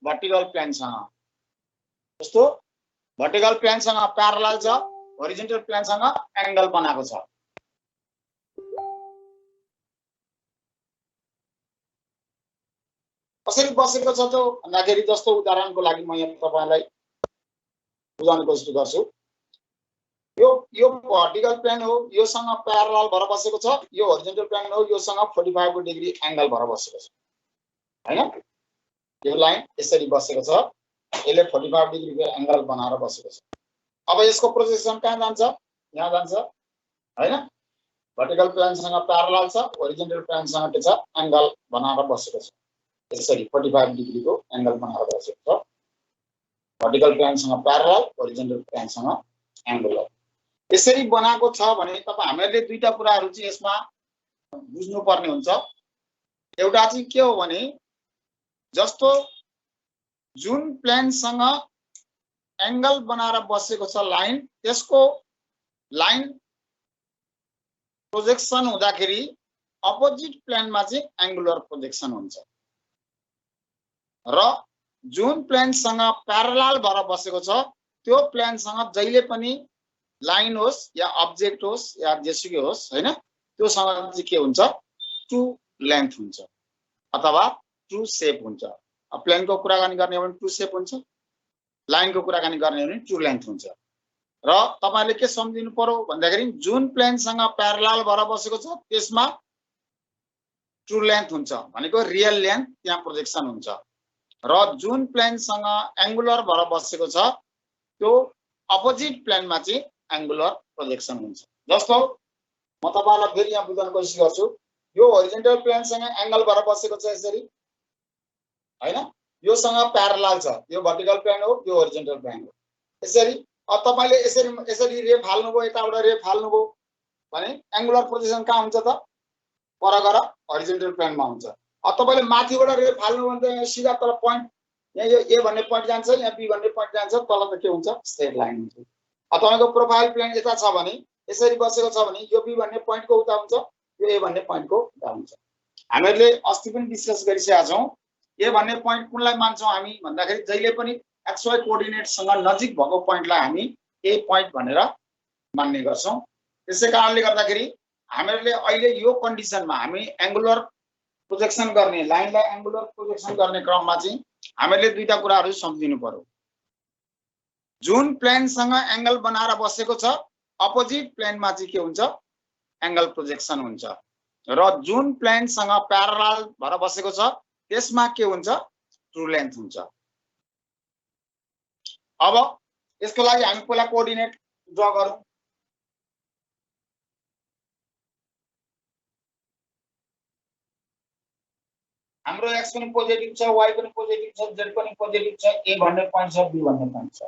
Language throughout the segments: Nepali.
भर्टिकल प्लेनसँग। जस्तो भर्टिकल प्लेनसँग प्यारलल छ, होरिजोन्टल प्लेनसँग एंगल बनाएको छ। कसरी बसेको छ त भन्दाखेरि जस्तो उदाहरणको लागि म यहाँ तपाईलाई बुझाउन कोसिस गर्छु। यो भर्टिकल प्लेन हो, योसँग प्यारलल भएर बसेको छ, यो होरिजोन्टल प्लेन हो, योसँग 45 डिग्री एंगल भएर बसेको छ हैन। यो लाइन यसरी बसेको छ, यसले 45 डिग्रीको एंगल बनाएर बसेको छ। अब यसको प्रोजेक्सन कहाँ जान्छ? यहाँ जान्छ हैन। भर्टिकल प्लेनसँग प्यारलल छ, होरिजोन्टल प्लेनसँग के छ एंगल बनाएर बसेको छ। यसरी 45 डिग्रीको एंगल बनाएर बसेको छ। भर्टिकल प्लेनसँग प्यारलल, होरिजोन्टल प्लेनसँग एंगुलर। यसरी बनाएको छ भने तपाईं हामीले दुईटा कुराहरु चाहिँ यसमा बुझ्नु पर्ने हुन्छ। एउटा चाहिँ के हो भने जस्तो जुन प्लेनसँग एंगल बनाएर बसेको छ लाइन, त्यसको लाइन प्रोजेक्सन हुँदाखेरि अपोजिट प्लेनमा चाहिँ एंगुलर प्रोजेक्सन हुन्छ र जुन प्लेनसँग प्यारलल भएर बसेको छ त्यो प्लेनसँग जहिले पनि लाइन होस् या अब्जेक्ट होस् या जेसुकै होस् हैन, त्योसँग चाहिँ के हुन्छ ट्रू लेन्थ हुन्छ अथवा ट्रू शेप हुन्छ। अब प्लेनको कुराकानी गर्ने हो भने ट्रू शेप हुन्छ, लाइनको कुराकानी गर्ने हो भने ट्रू लेन्थ हुन्छ। र तपाईले के सम्झिनु पर्यो भन्दाखेरि जुन प्लेनसँग प्यारलल भएर बसेको छ त्यसमा ट्रू लेन्थ हुन्छ भनेको रियल लेन्थ त्यहाँ प्रोजेक्सन हुन्छ र जुन प्लेनसँग एंगुलर भएर बसेको छ त्यो अपोजिट प्लेनमा चाहिँ एंगुलर प्रोजेक्सन हुन्छ। जस्तो म तपाईलाई फेरि यहाँ बुझाउन कोसिस गर्छु। यो होरिजोन्टल प्लेनसँग एंगल भएर बसेको छ यसरी हैन, योसँग प्यारलल छ, यो भर्टिकल प्लेन हो, यो होरिजोन्टल प्लेन हो। यसरी अब तपाईले यसरी रे फाल्नुभयो, यताबाट रे फाल्नुभयो भने एंगुलर प्रोजेक्सन कहाँ हुन्छ त? पर गएर होरिजोन्टल प्लेनमा हुन्छ। अब तपाईले माथिबाट रे फाल्नु भने सीधा तल प्वाइन्ट यहाँ यो ए भन्ने प्वाइन्ट जान्छ, यहाँ बी भन्ने प्वाइन्ट जान्छ, तल त के हुन्छ स्ट्रेट लाइन हुन्छ। अब तपाईको प्रोफाइल प्लेन यता छ भने यसरी बसेको छ भने यो बी भन्ने प्वाइन्टको उता हुन्छ, यो ए भन्ने प्वाइन्टको उता हुन्छ। हामीले अस्ति पनि डिस्कस गरिसकेका छौं ए भन्ने प्वाइन्ट कुनलाई मान्छौं हामी भन्दाखेरि जहिले पनि एक्सवाई कोअर्डिनेटसँग नजिक भएको प्वाइन्टलाई हामी ए प्वाइन्ट भनेर मान्ने गर्छौं। त्यसै कारणले गर्दाखेरि हामीले अहिले यो कन्डिसनमा हामी एंगुलर प्रोजेक्सन गर्ने लाइनलाई एंगुलर प्रोजेक्सन गर्ने क्रममा चाहिँ हामीले दुईटा कुराहरु सम्झिनु पर्यो। जुन प्लेनसँग एंगल बनाएर बसेको छ अपोजिट प्लेनमा चाहिँ के हुन्छ एंगल प्रोजेक्सन हुन्छ र जुन प्लेनसँग प्यारलल भएर बसेको छ त्यसमा के हुन्छ ट्रू लेन्थ हुन्छ। अब यसको लागि हामी पहिला कोअर्डिनेट ड्रा गरौँ। हाम्रो x पनि पोजिटिभ छ, y पनि पोजिटिभ छ, z पनि पोजिटिभ छ, a भन्ने प्वाइन्ट छ, b भन्ने प्वाइन्ट छ।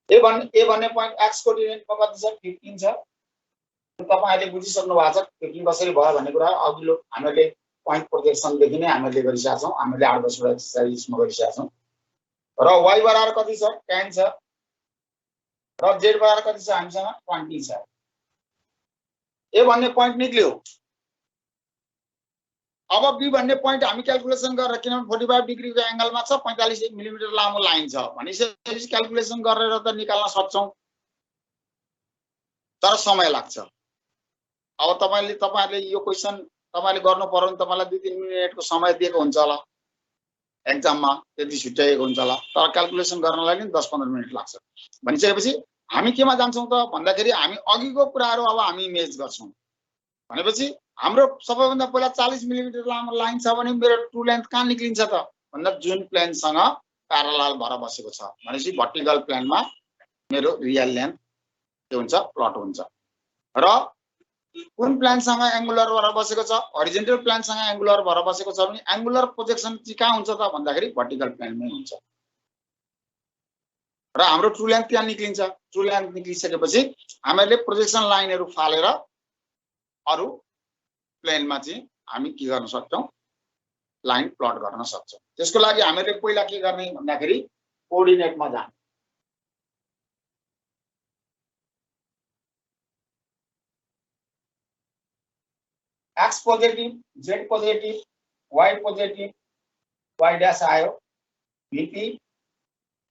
ए भन्ने प्वाइन्ट x कोअर्डिनेटमा कति छ 15 छ। तपाईहरुले बुझिसक्नु भएको छ 15 कसरी भयो भन्ने कुरा। अघिल्लो हामीले प्वाइन्ट प्रोजेक्सन देखि नै हामीले गरिसकेका छौं, हामीले 8 वर्षको एक्सरसाइजमा गरिसकेका छौं। र y बराबर कति छ 10 छ र z बराबर कति छ हामीसँग 20 छ। ए भन्ने प्वाइन्ट निक्ल्यो। अब बी भन्ने प्वाइन्ट हामी क्याल्कुलेसन गरेर किनभने 45 डिग्रीको एंगलमा छ, 45 मिलिमिटर लामो लाइन छ भनेपछि क्याल्कुलेसन गरेर त निकाल्न सक्छौं, तर समय लाग्छ। अब तपाईहरुले यो क्वेशन तपाईले गर्नु पर्यो भने तपाईलाई 2-3 मिनेटको समय दिएको हुन्छ होला एक्जाममा, त्यति छुट्याएको हुन्छ होला, तर क्याल्कुलेसन गर्नलाई नि 10-15 मिनेट लाग्छ। भनिसकेपछि हामी केमा जान्छौं त भन्दाखेरि हामी अघिको कुराहरु अब हामी इमेज गर्छौं। भनेपछि हाम्रो सबैभन्दा पहिला 40 मिलिमिटर लामो लाइन छ भने मेरो ट्रू लेन्थ कहाँ निक्लिन्छ त भन्दा जुन प्लेनसँग प्यारलल भएर बसेको छ भनेपछि भर्टिकल प्लेनमा मेरो रियल लेन्थ के हुन्छ प्लट हुन्छ। र कुन प्लेनसँग एंगुलर भएर बसेको छ होरिजोन्टल प्लेनसँग एंगुलर भएर बसेको छ भने एंगुलर प्रोजेक्सन चाहिँ कहाँ हुन्छ त भन्दाखेरि भर्टिकल प्लेनमै हुन्छ र हाम्रो ट्रू लेन्थ त्यहाँ निक्लिन्छ। ट्रू लेन्थ निक्लिसकेपछि हामीले प्रोजेक्सन लाइनहरु फालेर अरु प्लेनमा चाहिँ हामी के गर्न सक्छौं लाइन प्लट गर्न सक्छौं। त्यसको लागि हामीले पहिला के गर्ने भन्दाखेरि कोअर्डिनेटमा जाने। x positive, z positive, y positive, y dash आयो VP,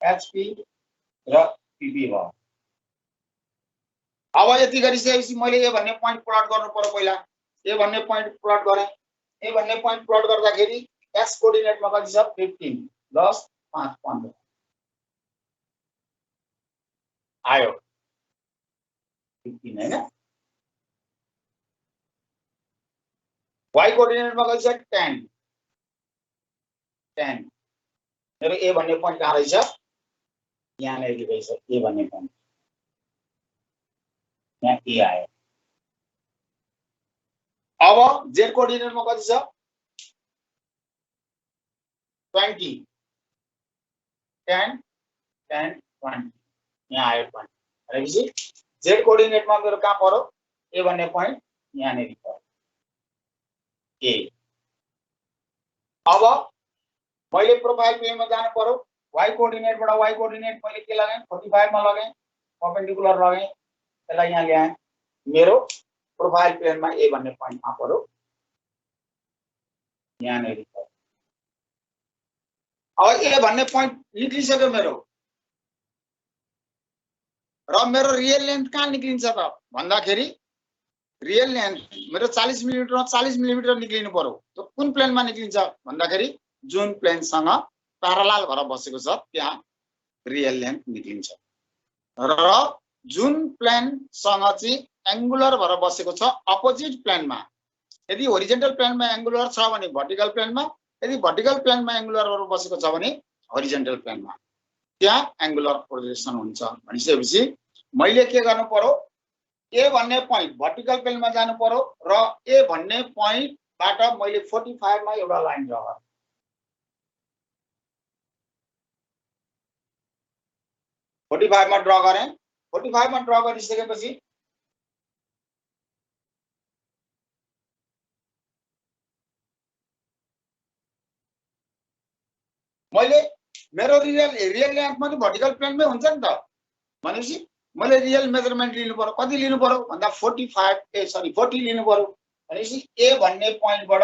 HP र PP भयो। अब यति गरिसकेपछि मैले ए भन्ने पोइन्ट प्लट गर्नु पर्यो। पहिला ए भन्ने पोइन्ट प्लट गरेँ। ए भन्ने पोइन्ट प्लट गर्दाखेरि एक्स कोअर्डिनेटमा कति छ 15 10 5 15 आयो 15 हैन। वाइ कोअर्डिनेटमा कति छ 10 10। मेरो ए भन्ने पोइन्ट कहाँ रहेछ? यहाँ नै रहेछ ए भन्ने पोइन्ट। यहाँ ए आयो। अब जेड कोअर्डिनेटमा कति छ 20 10 10 20 यहाँ आयो 20 भनेपछि जेड कोअर्डिनेटमा मेरो कहाँ पर्यो ए भन्ने पोइन्ट यहाँ नै पर्यो ए। अब मैले प्रोफाइल प्लेनमा जानु पर्यो। वाइ कोअर्डिनेटबाट वाइ कोअर्डिनेट मैले के लगाएँ 45 मा लगाएँ, परपेन्डिकुलर लगाएँ, त्यसलाई यहाँ ल्याएँ। मेरो प्रोफाइल प्लेनमा ए भन्ने पोइन्टमा पर्यो यहाँ नै पर्यो। अब ए भन्ने पोइन्ट निक्लिसक्यो मेरो र मेरो रियल लेन्थ कहाँ निक्लिन्छ त भन्दाखेरि रियल लेन्थ मेरो 40 मिलिमिटरमा 40 मिलिमिटर निक्लिनु पर्यो। त्यो कुन प्लेनमा निक्लिन्छ भन्दाखेरि जुन प्लेनसँग प्यारालाल भएर बसेको छ त्यहाँ रियल लेन्थ निक्लिन्छ र जुन प्लेनसँग चाहिँ एंगुलर भएर बसेको छ अपोजिट प्लेनमा। यदि होरिजेन्टल प्लेनमा एंगुलर छ भने भर्टिकल प्लेनमा, यदि भर्टिकल प्लेनमा एंगुलर भएर बसेको छ भने होरिजेन्टल प्लेनमा त्यहाँ एंगुलर प्रोजेक्सन हुन्छ। भनिसकेपछि मैले के गर्नु पर्यो ए भन्ने पोइन्ट भर्टिकल प्लेनमा जानु पर्यो र ए भन्ने पोइन्टबाट मैले 45 मा एउटा लाइन ड्रा गरेँ। 45 मा ड्रा गरेँ। 45 मा ड्रा गरिसकेपछि मैले मेरो रियल लेन्थ पनि भर्टिकल प्लेनमै हुन्छ नि त। भनेपछि मैले रियल मेजरमेन्ट लिनु पर्यो। कति लिनु पर्यो भन्दा 40 लिनु पर्यो। भनेपछि ए भन्ने पोइन्टबाट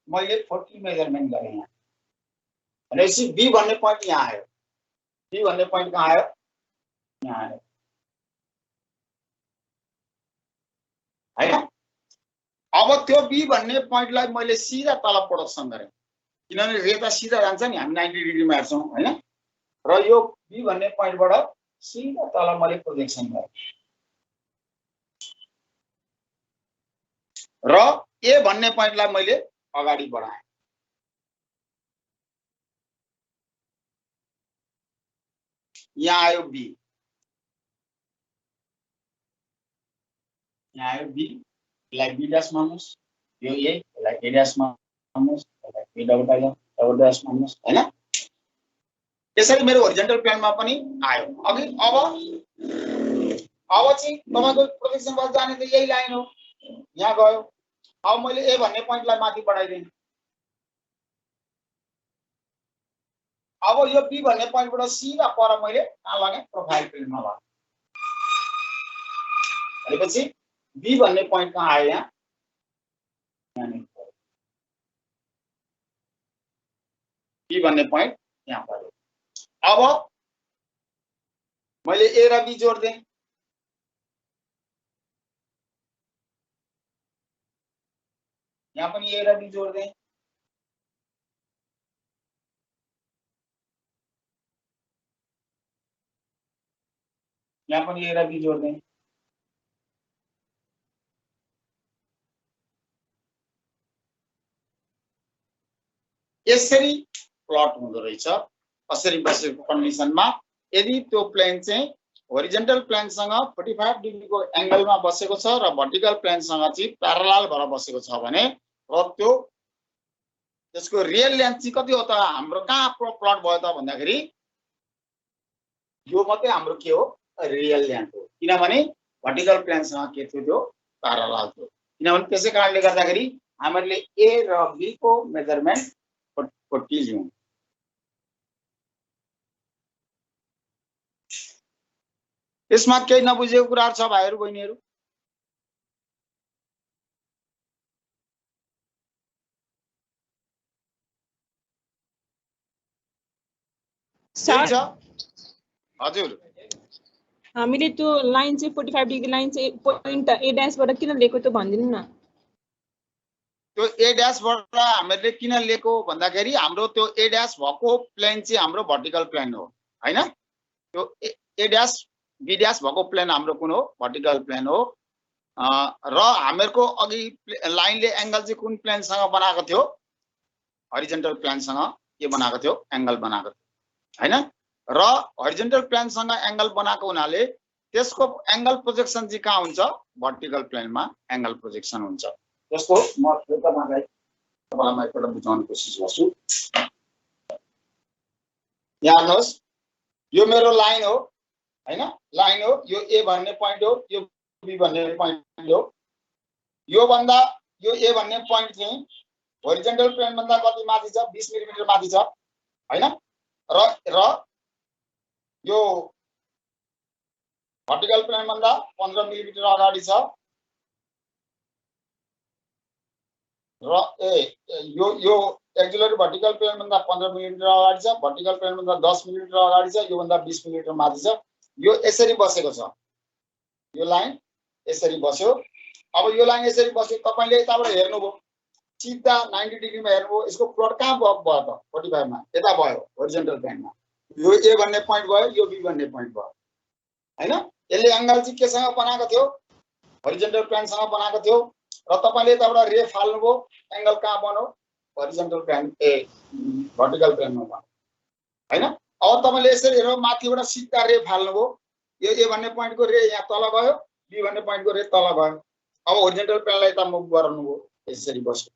मैले 40 मेजरमेन्ट गरेँ यहाँ। भनेपछि बी भन्ने पोइन्ट यहाँ आयो। बी भन्ने पोइन्ट कहाँ आयो? यहाँ आयो हैन। अब त्यो बी भन्ने पोइन्टलाई मैले सिधा तल प्रोडक्सन गरेँ किनभने रेखा सिधा जान्छ नि, हामी 90 डिग्रीमा हेर्छौँ हैन। र यो बी भन्ने पोइन्टबाट सिधा तल मैले प्रोजेक्सन गरेँ र ए भन्ने पोइन्टलाई मैले अगाडि बढाएँ। यहाँ आयो बी, यहाँ आयो बी, यसलाई बी डैश मान्नुस्, यो ए, यसलाई ए डैश मान्नुस्, यसलाई बी डबल डैश मान्नुस् हैन। यसरी मेरो होरिजेन्टल प्लेनमा पनि आयो। अघि अब चाहिँ तपाईको प्रोजेक्सन बस जाने त यही लाइन हो, यहाँ गयो। अब मैले ए भन्ने पोइन्टलाई माथि बढाइदिएँ। अब यो बी भन्ने पोइन्टबाट सिधा पर मैले कहाँ लगाएँ प्रोफाइल प्लेनमा लगाएँ। भनेपछि बी भन्ने पोइन्ट कहाँ आयो? यहाँ बी भन्ने पोइन्ट यहाँ पर्यो। अब मैले ए र बी जोड दें। यहाँ पनि ए र बी जोड दें। यहाँ पनि ए र बी जोड दें। यसरी प्लट हुँदो रहेछ। कसरी बसेको कन्डिसनमा यदि त्यो प्लेन चाहिँ होरिजेन्टल प्लेनसँग 45 डिग्रीको एंगलमा बसेको छ र भर्टिकल प्लेनसँग चाहिँ प्यारालाल भएर बसेको छ भने र त्यो त्यसको रियल लेन्थ चाहिँ कति हो त हाम्रो कहाँ प्लट भयो त भन्दाखेरि यो मात्रै हाम्रो के हो रियल लेन्थ हो। किनभने भर्टिकल प्लेनसँग के थियो त्यो प्यारालाल थियो। किनभने त्यसै कारणले गर्दाखेरि हामीले ए र बी को मेजरमेन्ट 40 लियौं। यसमा केही नबुझेको कुराहरु छ भाइहरु बहिनीहरु? सर हजुर हामीले त्यो लाइन चाहिँ 45 डिग्री लाइन चाहिँ पोइन्ट ए ड्याशबाट किन लिएको त भनिदिनु न। त्यो ए ड्याशबाट हामीले किन लिएको भन्दाखेरि हाम्रो त्यो ए ड्याश भएको प्लेन चाहिँ हाम्रो भर्टिकल प्लेन हो हैन। त्यो ए ड्याश बी ड्याश भएको प्लेन हाम्रो कुन हो भर्टिकल प्लेन हो। र हामीहरुको अघि लाइनले एंगल चाहिँ कुन प्लेनसँग बनाएको थियो हरिजन्टल प्लेनसँग के बनाएको थियो एंगल बनाएको थियो हैन। र हरिजन्टल प्लेनसँग एंगल बनाएको हुनाले त्यसको एंगल प्रोजेक्सन चाहिँ कहाँ हुन्छ भर्टिकल प्लेनमा एंगल प्रोजेक्सन हुन्छ। त्यसको म तपाईँलाई एकपल्ट बुझाउने कोसिस गर्छु। यहाँ हेर्नुहोस् यो मेरो लाइन हो हैन लाइन हो यो ए भन्ने पोइन्ट हो यो बी भन्ने पोइन्ट हो। यो भन्दा यो ए भन्ने पोइन्ट चाहिँ होरिजन्टल प्लेन भन्दा कति माथि छ 20 मिलिमिटर माथि छ हैन। र यो भर्टिकल प्लेन भन्दा 15 मिलिमिटर अगाडि छ। र यो एक्सिलरी भर्टिकल प्लेन भन्दा 15 मिलिमिटर अगाडि छ भर्टिकल प्लेन भन्दा 10 मिलिमिटर अगाडि छ यो भन्दा 20 मिलिमिटर माथि छ। यो यसरी बसेको छ यो लाइन यसरी बस्यो। अब यो लाइन यसरी बस्यो तपाईले यताबाट हेर्नुभयो सिधा 90 डिग्रीमा हेर्नुभयो यसको प्लट कहाँ भयो त 45 मा यता भयो होरिजन्टल प्लेनमा। यो ए भन्ने पोइन्ट भयो यो बी भन्ने पोइन्ट भयो हैन। यसले एंगल चाहिँ केसँग बनाएको थियो होरिजन्टल प्लेनसँग बनाएको थियो। र तपाईले यताबाट रे फाल्नुभयो एंगल कहाँ बन्यो होरिजन्टल प्लेन ए भर्टिकल प्लेनमा बन्यो हैन। अब तपाईले यसरी हेर्नु माथिबाट सिधा रे फाल्नुभयो यो ए भन्ने पोइन्टको रे यहाँ तल गयो बी भन्ने पोइन्टको रे तल गयो। अब होरिजन्टल प्लेनलाई यता मुभ गराउनुभयो यसरी बस्यो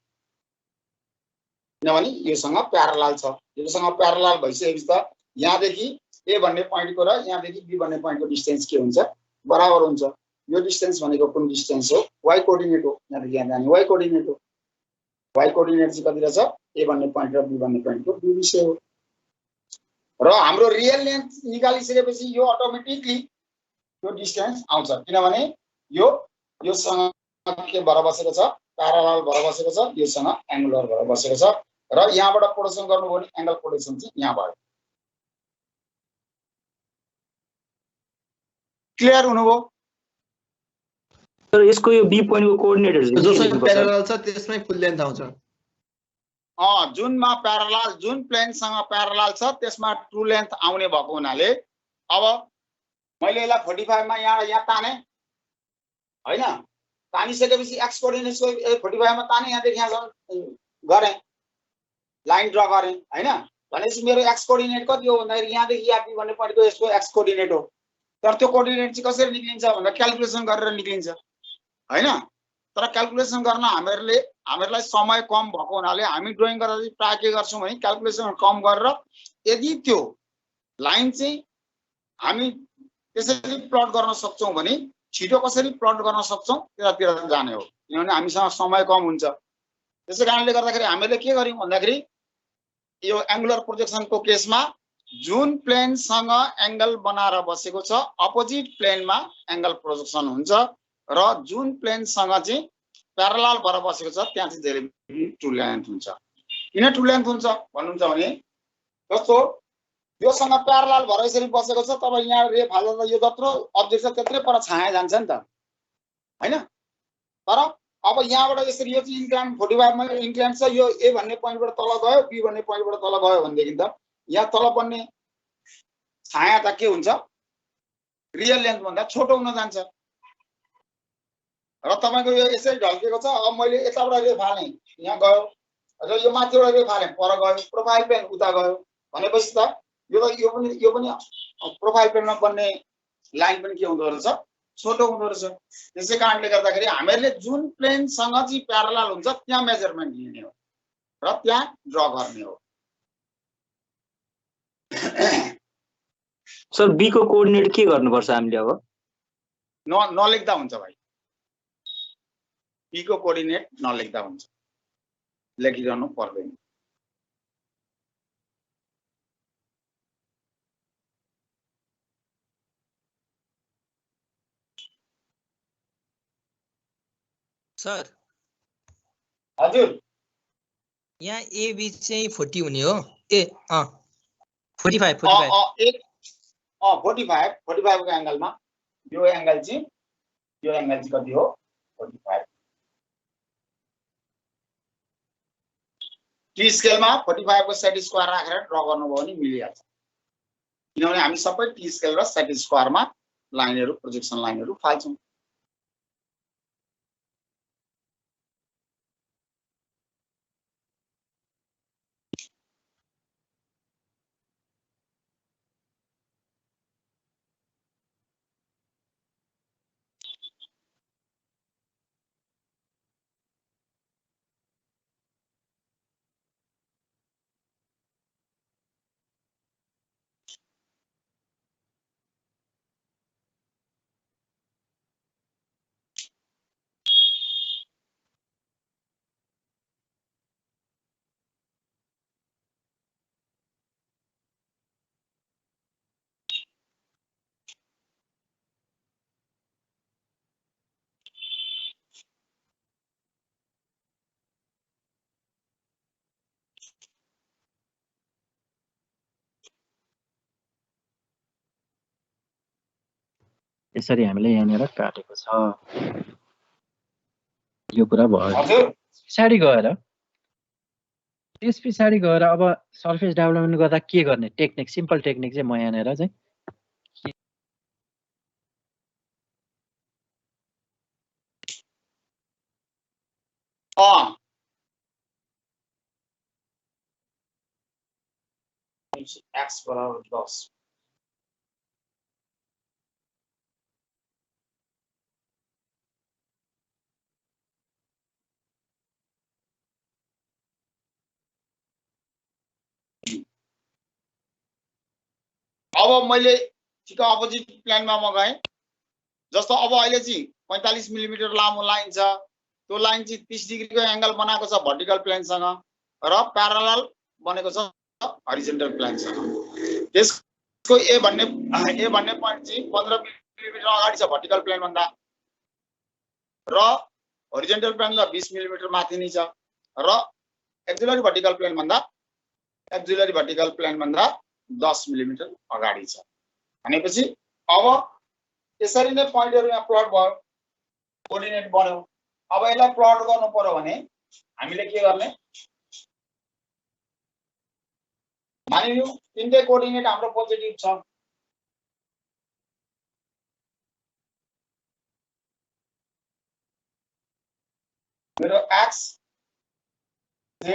किनभने योसँग प्यारलल छ। योसँग प्यारलल भइसकेपछि त यहाँदेखि ए भन्ने पोइन्टको र यहाँदेखि बी भन्ने पोइन्टको डिस्टेन्स के हुन्छ बराबर हुन्छ। यो डिस्टेन्स भनेको कुन डिस्टेन्स हो वाई कोअर्डिनेट हो। यहाँदेखि यहाँ जाने वाई कोअर्डिनेट हो। वाई कोअर्डिनेट चाहिँ कति रहेछ ए भन्ने पोइन्ट र बी भन्ने पोइन्टको बी विषय हो। र हाम्रो रियल लेन्थ निकालिसकेपछि यो अटोमेटिकली यो डिस्टेन्स आउँछ किनभने योसँग के भएर बसेको छ प्यारलल भएर बसेको छ योसँग एंगुलर भएर बसेको छ। र यहाँबाट प्रोडक्सन गर्नुभयो भने एंगल प्रोडक्सन चाहिँ यहाँ भयो। क्लियर हुनुभयो। सर यसको यो बी पोइन्टको कोअर्डिनेटहरु जसमा प्यारलल छ त्यसमै फुल लेन्थ आउँछ। जुनमा प्यारलल जुन प्लेनसँग प्यारलल छ त्यसमा ट्रु लेन्थ आउने भएको हुनाले अब मैले यसलाई 45 मा यहाँ ताने हैन। तानिसकेपछि एक्स कोअर्डिनेटको 45 मा ताने यहाँदेखि यहाँ गरे लाइन ड्रा गरे हैन। भनेपछि मेरो एक्स कोअर्डिनेट कति हो भन्दाखेरि यहाँदेखि यहाँ बी भन्ने पोइन्टको यसको एक्स कोअर्डिनेट हो। तर त्यो कोअर्डिनेट चाहिँ कसरी निक्लिन्छ भन्दा क्याल्कुलेसन गरेर निक्लिन्छ हैन। तर क्याल्कुलेसन गर्न हामीहरुलाई समय कम भएको हुनाले हामी ड्राइङ गर्दा चाहिँ प्राय के गर्छौं भने क्याल्कुलेसन कम गरेर यदि त्यो लाइन चाहिँ हामी त्यसरी प्लट गर्न सक्छौं भने छिटो कसरी प्लट गर्न सक्छौं त्यतातिर जाने हो किनभने हामीसँग समय कम हुन्छ। त्यसै कारणले गर्दाखेरि हामीले के गर्यौं भन्दाखेरि यो एंगुलर प्रोजेक्सनको केसमा जुन प्लेनसँग एंगल बनाएर बसेको छ अपोजिट प्लेनमा एंगल प्रोजेक्सन हुन्छ र जुन प्लेनसँग चाहिँ प्यारलल भएर बसेको छ त्यहाँ चाहिँ धेरै ट्रु लेन्थ हुन्छ। किन ट्रु लेन्थ हुन्छ भन्नुहुन्छ भने जस्तो योसँग प्यारलल भएर यसरी बसेको छ तब यहाँ रे फाल्दा यो जत्रो अब्जेक्ट छ त्यत्रै पर छाया जान्छ नि त हैन। तर अब यहाँबाट यसरी यो चाहिँ इन्क्लाइन 45 मा इन्क्लाइन छ यो ए भन्ने पोइन्टबाट तल गयो बी भन्ने पोइन्टबाट तल गयो भनेदेखि त यहाँ तल बन्ने छाया त के हुन्छ रियल लेन्थ भन्दा छोटो हुन जान्छ। र तपाईको यो यसरी ढल्केको छ अब मैले यताबाट रे फाले यहाँ गयो र यो माथिबाट रे फाले पर गयो प्रोफाइल प्लेन उता गयो भनेपछि त यो पनि प्रोफाइल प्लेनमा बन्ने लाइन पनि के हुँदो रहेछ छोटो हुँदो रहेछ। त्यसै कारणले गर्दाखेरि हामीहरुले जुन प्लेनसँग चाहिँ प्यारलल हुन्छ त्यहाँ मेजरमेन्ट लिने हो र त्यहाँ ड्रा गर्ने हो। सर बी को कोअर्डिनेट के गर्नुपर्छ हामीले अब नलेख्दा हुन्छ भाइ बी को कोअर्डिनेट नलेख्दा हुन्छ लेखिरहनु पर्दैन। सर हजुर यहाँ ए बी चाहिँ 40 हुने हो ए 45 एक 45 को एंगलमा यो एंगल चाहिँ कति हो 45 टी स्केलमा 45 को सेट स्क्वायर राखेर ड्रा गर्नुभयो भने मिलिहाल्छ किनभने हामी सबै टी स्केल र सेट स्क्वायरमा लाइनहरु प्रोजेक्सन लाइनहरु फाल्छौं यसरी हामीले यहाँनिर काटेको छ यो कुरा भयो हजुर पछाडी गएर त्यस पछाडी गएर अब सरफेस डेभलपमेन्ट गर्दा के गर्ने टेक्निक सिम्पल टेक्निक चाहिँ म यहाँनिर चाहिँ x बराबर 10 अब मैले ठिक अपोजिट प्लेनमा म गएँ जस्तो अब अहिले चाहिँ 45 मिलिमिटर लामो लाइन छ त्यो लाइन चाहिँ 30 डिग्रीको एंगल बनाएको छ भर्टिकल प्लेनसँग र प्यारलल बनेको छ हरिजन्टल प्लेनसँग त्यसको ए भन्ने प्वाइन्ट चाहिँ 15 मिलिमिटर अगाडि छ भर्टिकल प्लेन भन्दा र हरिजन्टल प्लेन भन्दा 20 मिलिमिटर माथि नै छ र एक्सिलरी भर्टिकल प्लेन भन्दा 10 मिलिमिटर अगाडि छ भनेपछि अब यसरी नै प्वाइन्टहरु यहाँ प्लट भयो कोर्डिनेट बन्यो अब यसलाई प्लट गर्नु पर्यो भने हामीले के गर्ने मानिलियौ तीनटै कोर्डिनेट हाम्रो पोजिटिभ छ मेरो x z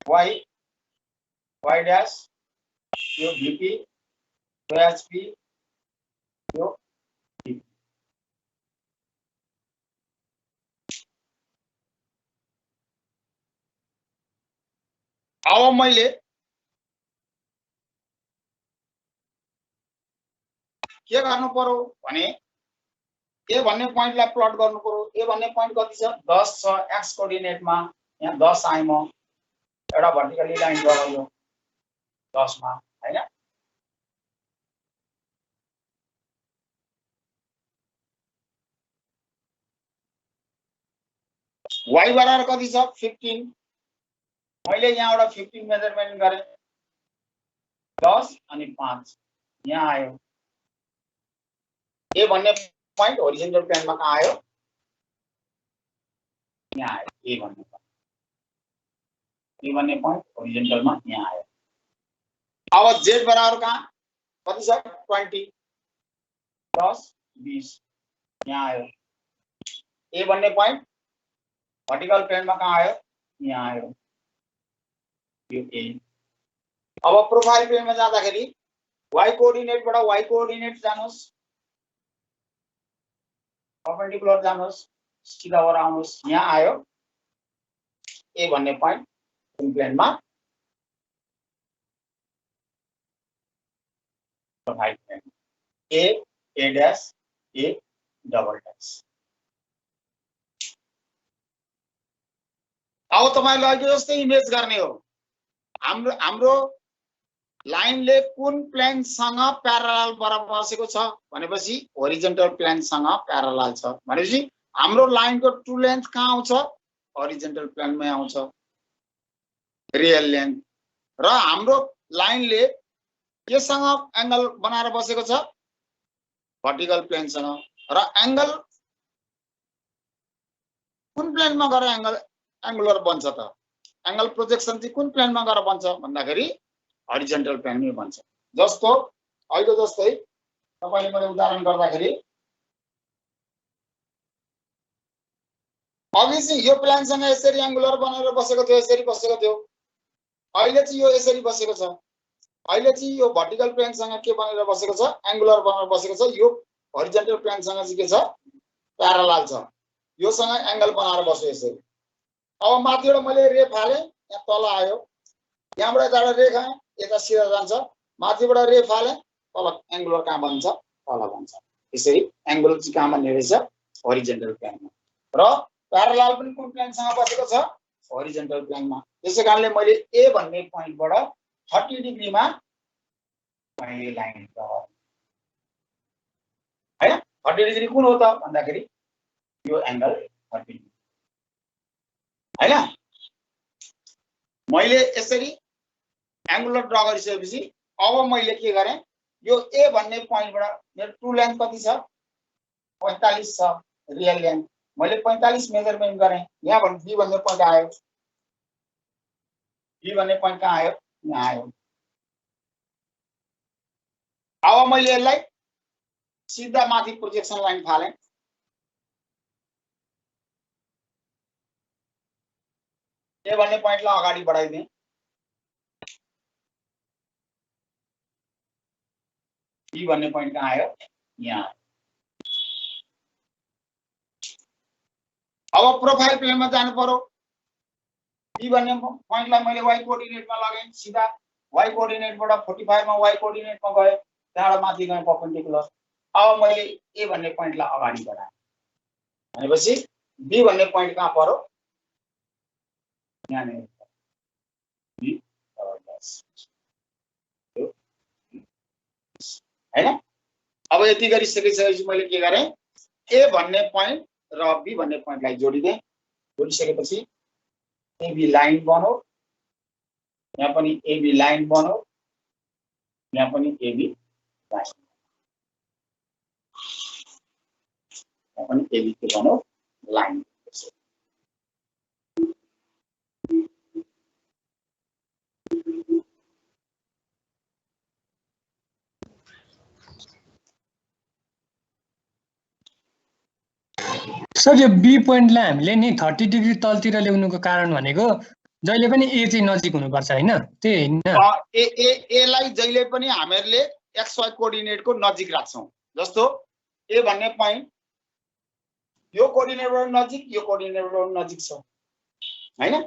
y dash यो VP यो HP यो VP अब मैले के गर्नु पर्यो भने ए भन्ने प्वाइन्टलाई प्लट गर्नु पर्यो ए भन्ने प्वाइन्ट कति छ 10 छ x कोर्डिनेटमा यहाँ 10 आइ म एउटा भर्टिकली लाइन लगायो 10 मा हैन y बराबर कति छ 15 मैले यहाँबाट 15 मेजरमेन्ट गरे 10 अनि 5 यहाँ आयो ए भन्ने प्वाइन्ट होरिजन्टल प्लेनमा कहाँ आयो यहाँ आयो ए भन्ने प्वाइन्ट होरिजन्टलमा यहाँ आयो अब z बराबर कहाँ कति छ 20 10 20 यहाँ आयो ए भन्ने प्वाइन्ट भर्टिकल प्लेनमा कहाँ आयो यहाँ आयो यो ए अब प्रोफाइल प्लेनमा जाँदाखेरि y कोर्डिनेटबाट y कोर्डिनेट जानुहोस् परपेन्डिकुलर जानुहोस् सिधा भएर आउनुहोस् यहाँ आयो ए भन्ने प्वाइन्ट कुन प्लेनमा profile plane a dash a double dash अब तपाईले अघि जस्तै इमेज गर्ने हो हाम्रो लाइनले कुन प्लेनसँग प्यारलल बराबर बसेको छ भनेपछि होरिजन्टल प्लेनसँग प्यारलल छ भनेपछि हाम्रो लाइनको ट्रु लेन्थ कहाँ आउँछ होरिजन्टल प्लेनमै आउँछ रियल लेन्थ र हाम्रो लाइनले केसँग एंगल बनाएर बसेको छ भर्टिकल प्लेनसँग र एंगल कुन प्लेनमा गएर एंगुलर बन्छ त एंगल प्रोजेक्सन चाहिँ कुन प्लेनमा गएर बन्छ भन्दाखेरि हरिजन्टल प्लेनमै बन्छ जस्तो अहिले जस्तै तपाईले मैले उदाहरण गर्दाखेरि अघि चाहिँ यो प्लेनसँग यसरी एंगुलर बनाएर बसेको थियो यसरी बसेको थियो अहिले चाहिँ यो यसरी बसेको छ अहिले चाहिँ यो भर्टिकल प्लेनसँग के बनेर बसेको छ एंगुलर बनाएर बसेको छ यो हरिजन्टल प्लेनसँग चाहिँ के छ प्यारलल छ योसँग एंगल बनाएर बस्यो यसरी अब माथिबाट मैले रे फाले यहाँ तल आयो यहाँबाट एउटा रे खाएँ यता सिधा जान्छ माथिबाट रे फाले तल एंगुलर कहाँ बन्छ तल बन्छ यसरी एंगुलर चाहिँ कहाँ बन्ने रहेछ हरिजन्टल प्लेनमा र प्यारलल पनि कुन प्लेनसँग बसेको छ हरिजन्टल प्लेनमा त्यसै कारणले मैले ए भन्ने पोइन्टबाट 30 डिग्रीमा मैले लाइन ड्रा हैन 30 डिग्री कुन हो त भन्दाखेरि यो एंगल 30 डिग्री हैन मैले यसरी एंगुलर ड्रा गरिसकेपछि अब मैले के गरे यो ए भन्ने पोइन्टबाट मेरो ट्रु लेन्थ कति छ 45 छ रियल लेन्थ मैले 45 मेजरमेन्ट गरे यहाँ भन्नु बी भन्ने पोइन्ट आयो बी भन्ने पोइन्ट कहाँ आयो यहाँ आयो अब मैले यसलाई सीधा माथि प्रोजेक्सन लाइन फाले ए भन्ने पोइन्टलाई अगाडि बढाइदिए बी भन्ने पोइन्ट कहाँ आयो यहाँ अब प्रोफाइल प्लेनमा जानु पर्यो बी भन्ने पोइन्टलाई मैले वाई कोअर्डिनेटमा लगाएँ सीधा वाई कोअर्डिनेटबाट 45 मा वाई कोअर्डिनेटमा गए त्यहाँबाट माथि गए परपेन्डिकुलर अब मैले ए भन्ने पोइन्टलाई अगाडि बढाएँ भनेपछि बी भन्ने पोइन्ट कहाँ पर्यो यहाँ नै बी हैन अब यति गरिसकेपछि मैले के गरे ए भन्ने पोइन्ट र बी भन्ने पोइन्टलाई जोडिदिए जोडिसकेपछि एबी लाइन बनो यहाँ पनि एबी लाइन बनो यहाँ पनि एबी लाइन यहाँ पनि एबी के बनो लाइन सर यो बी पोइन्टलाई हामीले नि 30 डिग्री तलतिर ल्याउनुको कारण भनेको जहिले पनि ए चाहिँ नजिक हुनुपर्छ हैन त्यही हैन ए लाई जहिले पनि हामीहरुले एक्स वाई कोअर्डिनेटको नजिक राख्छौं जस्तो ए भन्ने पोइन्ट यो कोअर्डिनेटबाट नजिक यो कोअर्डिनेटबाट नजिक छ हैन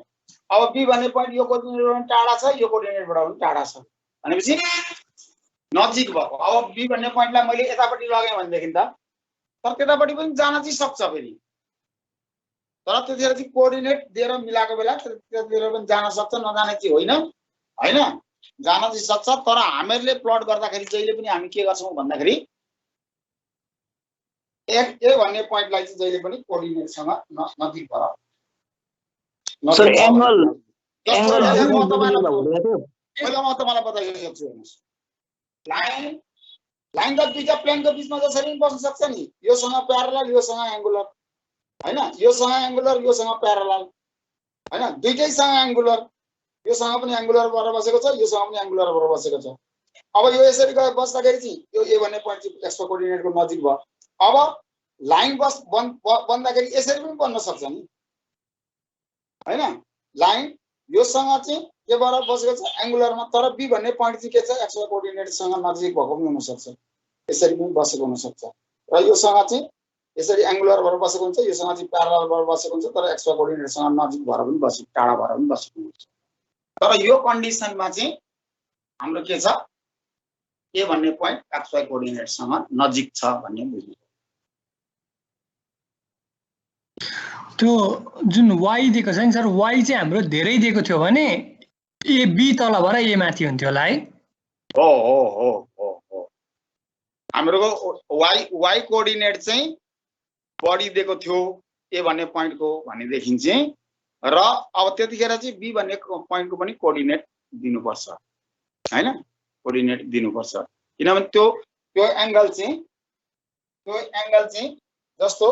अब बी भन्ने पोइन्ट यो कोअर्डिनेटबाट टाढा छ यो कोअर्डिनेटबाट पनि टाढा छ भनेपछि नजिक भयो अब बी भन्ने पोइन्टलाई मैले यतापट्टि लगाएँ भनेदेखि त तर त्यतापट्टि पनि जान चाहिँ सक्छ फेरि तर त्यतिखेर चाहिँ कोअर्डिनेट दिएर मिलाएको बेला त्यतिखेर पनि जान सक्छ नजाने चाहिँ होइन हैन जान चाहिँ सक्छ तर हामीहरुले प्लट गर्दाखेरि जहिले पनि हामी के गर्छौं भन्दाखेरि ए भन्ने पोइन्टलाई चाहिँ जहिले पनि कोअर्डिनेटसँग नजिक गराउँ सर एंगल म तपाईलाई बताइसकेको छु हेर्नुस् लाइन त दुईटा प्लेनको बीचमा जसरी बस्न सक्छ नि योसँग प्यारलल योसँग एंगुलर हैन योसँग एंगुलर योसँग प्यारलल हैन दुईटैसँग एंगुलर योसँग पनि एंगुलर भएर बसेको छ योसँग पनि एंगुलर भएर बसेको छ अब यो यसरी गए बस्दाखेरि चाहिँ यो ए भन्ने पोइन्ट चाहिँ एक्स कोअर्डिनेटको नजिक भयो अब लाइन बन्दाखेरि यसरी पनि बन्न सक्छ नि हैन लाइन योसँग चाहिँ के भएर बसेको छ एंगुलरमा तर बी भन्ने पोइन्ट चाहिँ के छ एक्स कोअर्डिनेटसँग नजिक भएको पनि हुन सक्छ यसरी पनि बसेको हुन सक्छ र योसँग चाहिँ यसरी एंगुलर भएर बसेको हुन्छ योसँग चाहिँ प्यारलल भएर बसेको हुन्छ तर एक्स कोअर्डिनेटसँग नजिक भएर पनि बसेको टाढा भएर पनि बसेको हुन्छ तर यो कन्डिसनमा चाहिँ हाम्रो के छ ए भन्ने पोइन्ट एक्स वाई कोअर्डिनेटसँग नजिक छ भन्ने बुझ्नु त्यो जुन y दिएको छ नि सर y चाहिँ हाम्रो धेरै दिएको थियो भने ए बी तल भएर ए माथि हुन्थ्यो होला है हो हो हो हो हो हामीहरुको y कोअर्डिनेट चाहिँ बढी दिएको थियो ए भन्ने पोइन्टको भनेदेखि चाहिँ र अब त्यतिखेर चाहिँ बी भन्ने पोइन्टको पनि कोअर्डिनेट दिनुपर्छ हैन कोअर्डिनेट दिनुपर्छ किनभने त्यो एंगल चाहिँ जस्तो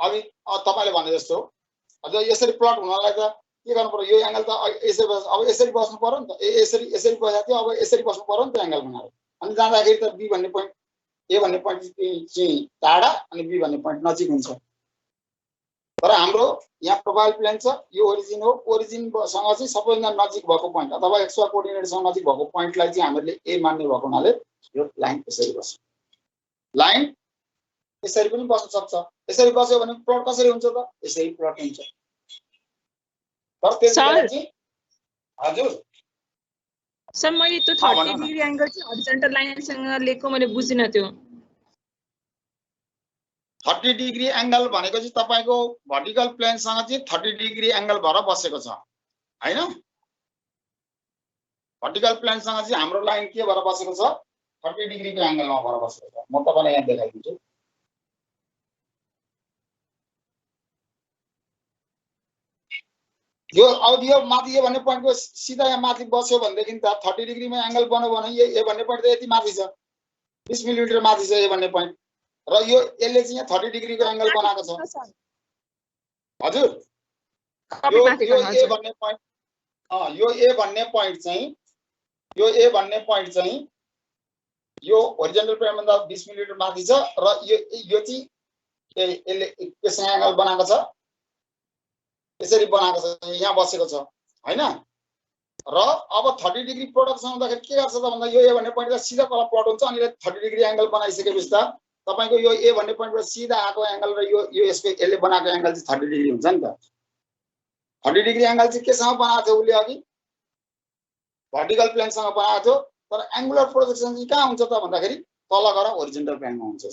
अघि तपाईले भने जस्तो अझ यसरी प्लट हुनलाई त के गर्नु पर्यो यो एंगल त यसरी अब यसरी बस्नु पर्यो नि त यसरी बसेको थियो अब यसरी बस्नु पर्यो नि त एंगल बनाएर अनि जाँदाखेरि त बी भन्ने पोइन्ट ए भन्ने पोइन्ट चाहिँ टाढा अनि बी भन्ने पोइन्ट नजिक हुन्छ तर हाम्रो यहाँ प्रोफाइल प्लेन छ यो ओरिजिन हो ओरिजिन सँग चाहिँ सबैभन्दा नजिक भएको पोइन्ट अथवा एक्स वाई कोअर्डिनेट सँग नजिक भएको पोइन्टलाई चाहिँ हामीले ए मान्ने भएको हुनाले यो लाइन यसरी बस्छ लाइन यसरी पनि बस्न सक्छ यसरी बस्यो भने प्लट कसरी हुन्छ त यसरी प्लट हुन्छ तर त्यसले चाहिँ हजुर सर मैले त्यो 30 डिग्री एंगल चाहिँ हरिजन्टल लाइनसँग लिएको मैले बुझिन त्यो 30 डिग्री एंगल भनेको चाहिँ तपाईको भर्टिकल प्लेन सँग चाहिँ 30 डिग्री एंगल भएर बसेको छ हैन भर्टिकल प्लेन सँग चाहिँ हाम्रो लाइन के भएर बसेको छ 30 डिग्री को एंगलमा भएर बसेको छ म तपाईलाई यहाँ देखाइदिन्छु यो अब यो माथि ए भन्ने पोइन्टको सिधा यहाँ माथि बस्यो भनेदेखि त 30 डिग्रीमा एंगल बन्यो भने ए भन्ने पोइन्ट त यति माथि छ 20 मिलिमिटर माथि छ ए भन्ने पोइन्ट र यो यसले चाहिँ यहाँ 30 डिग्रीको एंगल बनाएको छ हजुर यो ए भन्ने पोइन्ट यो ए भन्ने पोइन्ट चाहिँ यो होरिजन्टल प्लेन भन्दा 20 मिलिमिटर माथि छ र यो चाहिँ यसले केसँग एंगल बनाएको छ यसरी बनाएको छ यहाँ बसेको छ हैन र अब 30 डिग्री प्रोडक्सन हुँदाखेरि के गर्छ त भन्दा यो ए भन्ने पोइन्टलाई सिधा तल प्लट हुन्छ अनि 30 डिग्री एंगल बनाइसकेपछि त तपाईको यो ए भन्ने पोइन्टबाट सिधा आएको एंगल र यो यसको यसले बनाएको एंगल चाहिँ 30 डिग्री हुन्छ नि त 30 डिग्री एंगल चाहिँ केसँग बनाएको थियो उले अघि भर्टिकल प्लेनसँग बनाएको थियो तर एंगुलर प्रोजेक्सन चाहिँ कहाँ हुन्छ त भन्दाखेरि तल गएर होरिजन्टल प्लेनमा हुन्छ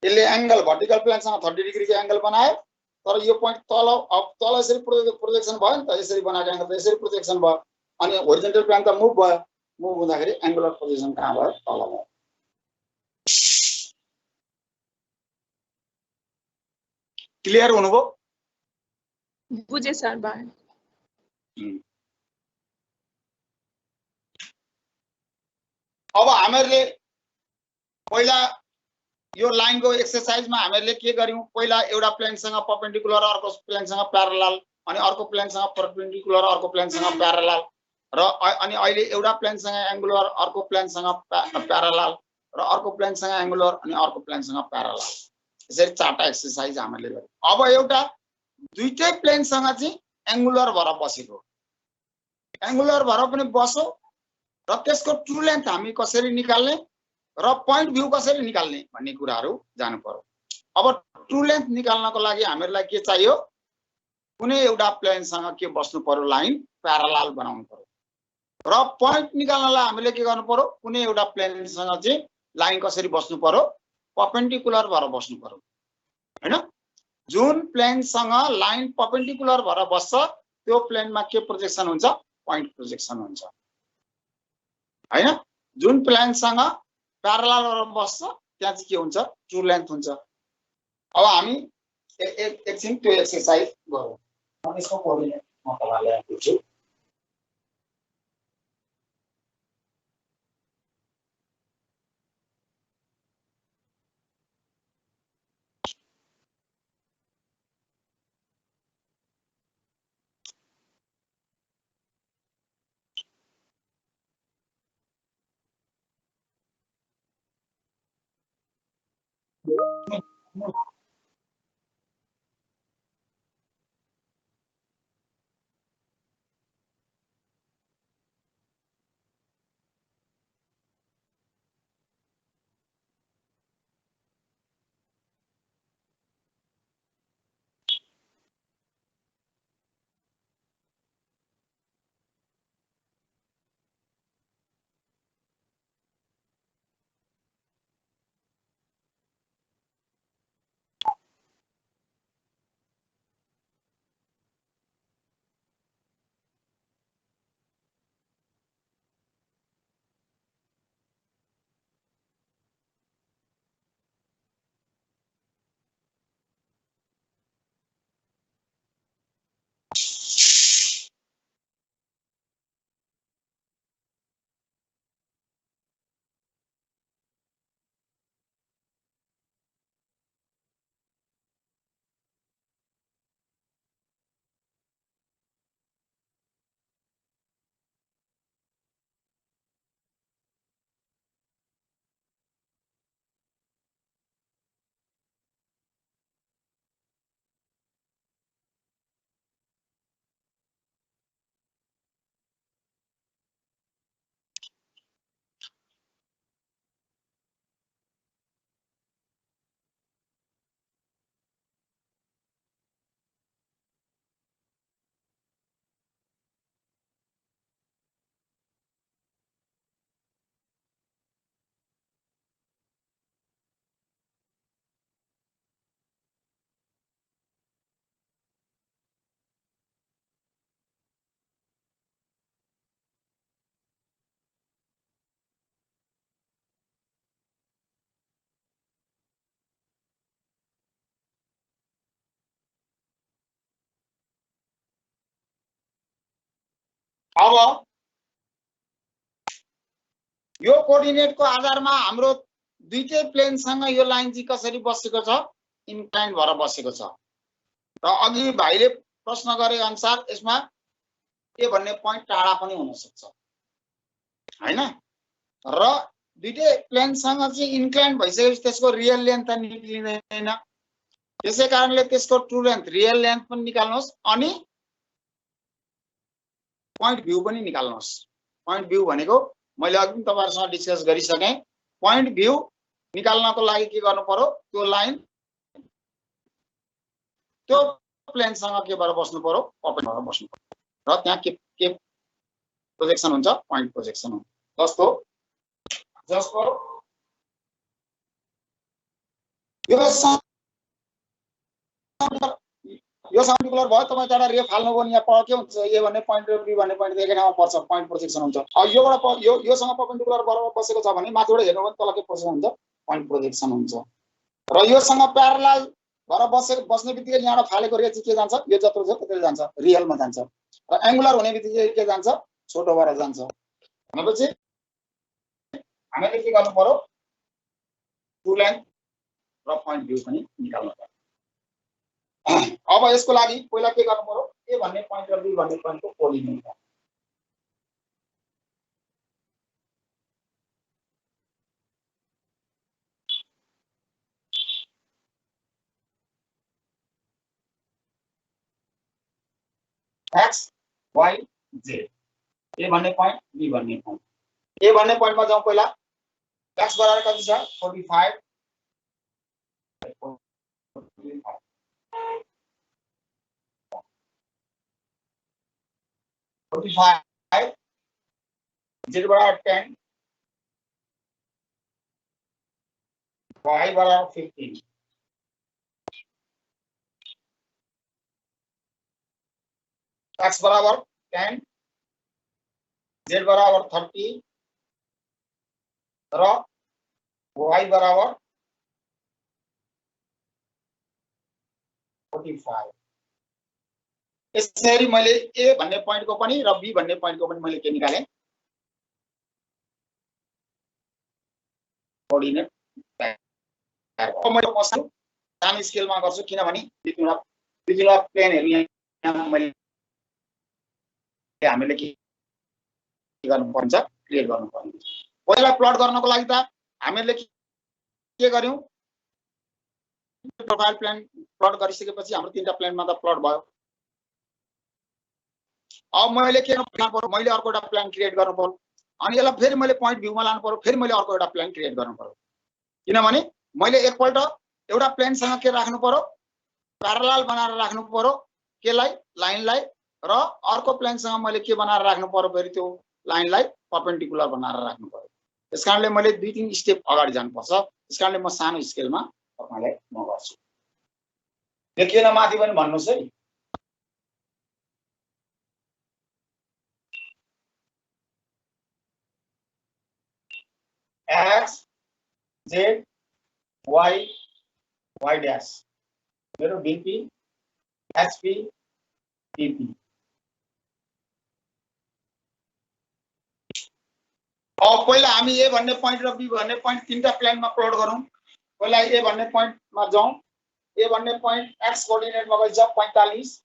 यसले एंगल भर्टिकल प्लेनसँग 30 डिग्री को एंगल बनायो तर यो पोइन्ट तल यसरी प्रोजेक्सन भयो नि त यसरी बनाएको एंगल त यसरी प्रोजेक्सन भयो अनि होरिजन्टल प्लेन त मुभ भयो मुभ हुँदाखेरि एंगुलर प्रोजेक्सन कहाँ भयो तल भयो क्लियर हुनुभयो बुझे सर बाय अब हामीहरुले पहिला यो लाइनको एक्सरसाइजमा हामीहरुले के गर्यौं पहिला एउटा प्लेनसँग परपेन्डिकुलर अर्को प्लेनसँग प्यारलल अनि अर्को प्लेनसँग परपेन्डिकुलर अर्को प्लेनसँग प्यारलल र अनि अहिले एउटा प्लेनसँग एंगुलर अर्को प्लेनसँग प्यारलल र अर्को प्लेनसँग एंगुलर अनि अर्को प्लेनसँग प्यारलल यसरी चारटा एक्सरसाइज हामीले गर्यौं अब एउटा दुईटै प्लेनसँग चाहिँ एंगुलर भएर बसेको एंगुलर भएर पनि बसो र त्यसको ट्रु लेन्थ हामी कसरी निकाल्ने र पॉइंट भ्यू कसरी निकाल्ने भन्ने कुराहरु जानु पर्यो अब ट्रु लेन्थ निकाल्नको लागि हामीहरुलाई के चाहियो कुनै एउटा प्लेनसँग के बस्नु पर्यो लाइन प्यारलल बनाउनु पर्यो र पॉइंट निकाल्नलाई हामीले के गर्नु पर्यो कुनै एउटा प्लेनसँग चाहिँ लाइन कसरी बस्नु पर्यो परपेन्डिकुलर भएर बस्नु पर्यो हैन जुन प्लेनसँग लाइन परपेन्डिकुलर भएर बस्छ त्यो प्लेनमा के प्रोजेक्सन हुन्छ पॉइंट प्रोजेक्सन हुन्छ हैन जुन प्लेनसँग प्यारलल भएर बस्छ त्यहाँ चाहिँ के हुन्छ ट्रु लेन्थ हुन्छ अब हामी एकछिन त्यो एक्सरसाइज गरौँ म यसको कोअर्डिनेट म तपाईलाई दिन्छु अब यो कोअर्डिनेटको आधारमा हाम्रो दुईटै प्लेनसँग यो लाइन चाहिँ कसरी बसेको छ, इन्क्लाइन भएर बसेको छ। र अघि भाइले प्रश्न गरे अनुसार यसमा ए भन्ने पोइन्ट टाढा पनि हुन सक्छ हैन। र दुईटै प्लेनसँग चाहिँ इन्क्लाइन भइसकेपछि त्यसको रियल लेन्थ त निक्लिँदैन, त्यसै कारणले त्यसको ट्रु लेन्थ रियल लेन्थ पनि निकाल्नुहोस् अनि पोइन्ट भ्यू पनि निकाल्नुहोस्। पोइन्ट भ्यू भनेको मैले अघि पनि तपाईहरुसँग डिस्कस गरिसके। पोइन्ट भ्यू निकाल्नको लागि के गर्नु पर्यो, त्यो लाइन त्यो प्लेनसँग के भएर बस्नु पर्यो, ओपन भएर बस्नु पर्यो। र त्यहाँ के प्रोजेक्सन हुन्छ, पोइन्ट प्रोजेक्सन हुन्छ। जस्तो यो सर्कुलर भयो, तपाईँ एउटा रेफ हाल्नुभयो नि, यहाँ के हुन्छ, ए भन्ने पोइन्ट र बी भन्ने पोइन्ट एकै ठाउँमा पर्छ, पोइन्ट प्रोजेक्सन हुन्छ। अब योबाट योसँग परपेन्डिकुलर बराबर बसेको छ भने माथिबाट हेर्नु भने तल के प्रोजेक्सन हुन्छ, पोइन्ट प्रोजेक्सन हुन्छ। र योसँग प्यारलल भएर बस्ने बित्तिकै यहाँबाट फालेको रे चाहिँ के जान्छ, यो जत्रो छ त्यतै जान्छ, रियलमा जान्छ। र एंगुलर हुने बित्तिकै के जान्छ, छोटो भएर जान्छ। भनेपछि हामीले के गर्नु पर्यो, ट्रु लेन्थ र पोइन्ट भ्यू पनि निकाल्नु पर्यो। अब यसको लागि पहिला के गर्नु पर्यो, ए भन्ने पोइन्ट र बी भन्ने पोइन्टको कोअर्डिनेट एक्स वाई जेड, ए भन्ने पोइन्ट बी भन्ने पोइन्ट। ए भन्ने पोइन्टमा जाउँ पहिला, एक्स बराबर कति छ 45, 45, जेड बराबर 10, वाई बराबर 15, एक्स बराबर 10, जेड बराबर 30 र वाई बराबर 45। यसरी मैले ए भन्ने पोइन्टको पनि र बी भन्ने पोइन्टको पनि मैले के निकाले, कोअर्डिनेट। अब मैले मसँग सानो स्केलमा गर्छु किनभने दुईवटा प्लेनहरु यहाँ मैले हामीले के गर्नु पर्छ, क्रिएट गर्नु पर्छ। पहिला प्लट गर्नको लागि त हामीले के गर्यौं, प्रोफाइल प्लान प्लट गरिसकेपछि हाम्रो तीनटा प्लानमा त प्लट भयो। अब मैले के गर्नु पर्यो, मैले अर्को एउटा प्लान क्रिएट गर्नु पर्यो, अनि यसलाई फेरि मैले पोइन्ट भ्यूमा लानु पर्यो, फेरि मैले अर्को एउटा प्लान क्रिएट गर्नु पर्यो। किनभने मैले एकपल्ट एउटा प्लेनसँग के राख्नु पर्यो, प्यारलल बनाएर राख्नु पर्यो, केलाई लाइनलाई, र अर्को प्लेनसँग मैले के बनाएर राख्नु पर्यो, फेरि त्यो लाइनलाई परपेन्डिकुलर बनाएर राख्नु पर्यो। त्यसकारणले मैले 2-3 स्टेप अगाडि जानुपर्छ। त्यसकारणले म सानो स्केलमा तपाईलाई म गर्छु। देखिएन माथि पनि भन्नुस् है। X z y y dash मेरो बीपी एचपी पीपी। अब पहिला हामी ए भन्ने पोइन्ट र बी भन्ने पोइन्ट तीनटा प्लेनमा प्लट गरौँ। पहिला ए भन्ने पोइन्टमा जाउँ। ए भन्ने पोइन्ट एक्स कोअर्डिनेटमा गइछ 45,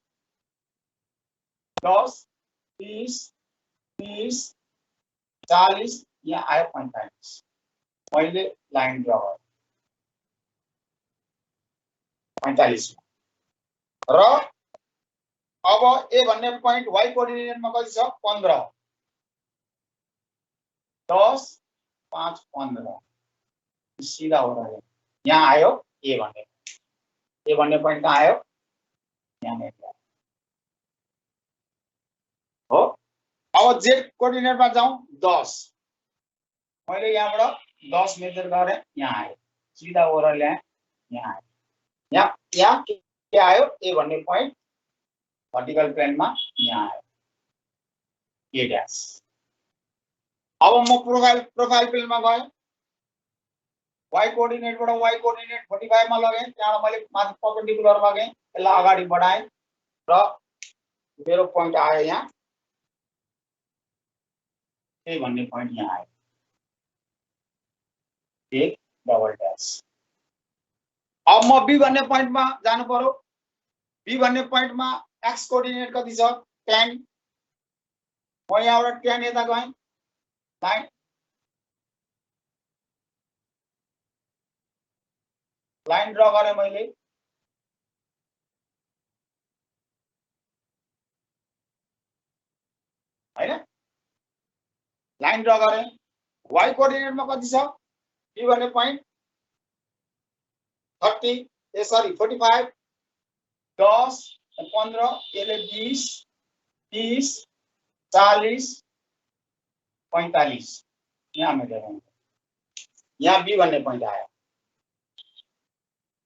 10, 30, 30, 40, यहाँ आयो 45। मैले लाइन ड्रा गरेँ 45 र अब ए भन्ने पोइन्ट वाई कोअर्डिनेटमा कति छ 15, 10, 5, 15 सीधा हो रहा है। यहाँ आयो ए भन्ने पोइन्ट कहाँ आयो, यहाँ हो। अब जेड कोअर्डिनेटमा जाउँ 10, मैले यहाँबाट 10 मेजर गरेँ, यहाँ आयो सीधा हो रहा है, यहाँ आयो। यहाँ के आयो, ए भन्ने पोइन्ट वर्टिकल प्लेनमा यहाँ आयो ए डैश। अब म प्रोफाइल प्लेनमा गएँ, वाई कोअर्डिनेटबाट वाई कोअर्डिनेट 45 मा लगेँ, त्यहाँबाट मैले माथि परपेन्डिकुलरमा गएँ, यसलाई अगाडि बढाएँ र मेरो पोइन्ट आयो यहाँ ए भन्ने पोइन्ट यहाँ आयो, एक डबल ड्यास। अब म बी भन्ने पोइन्टमा जानु पर्यो। बी भन्ने पोइन्टमा एक्स कोअर्डिनेट कति छ 10, म यहाँबाट 10 यता गएँ, लाइन ड्र गरेँ मैले, हैन लाइन ड्र गरेँ। वाई कोअर्डिनेटमा कति छ बी भन्ने पोइन्ट 30 ए सरी 45, 10 15 यसले 20 30 40 45 यहाँ मेजर गर्नु। यहाँ बी भन्ने पोइन्ट आयो,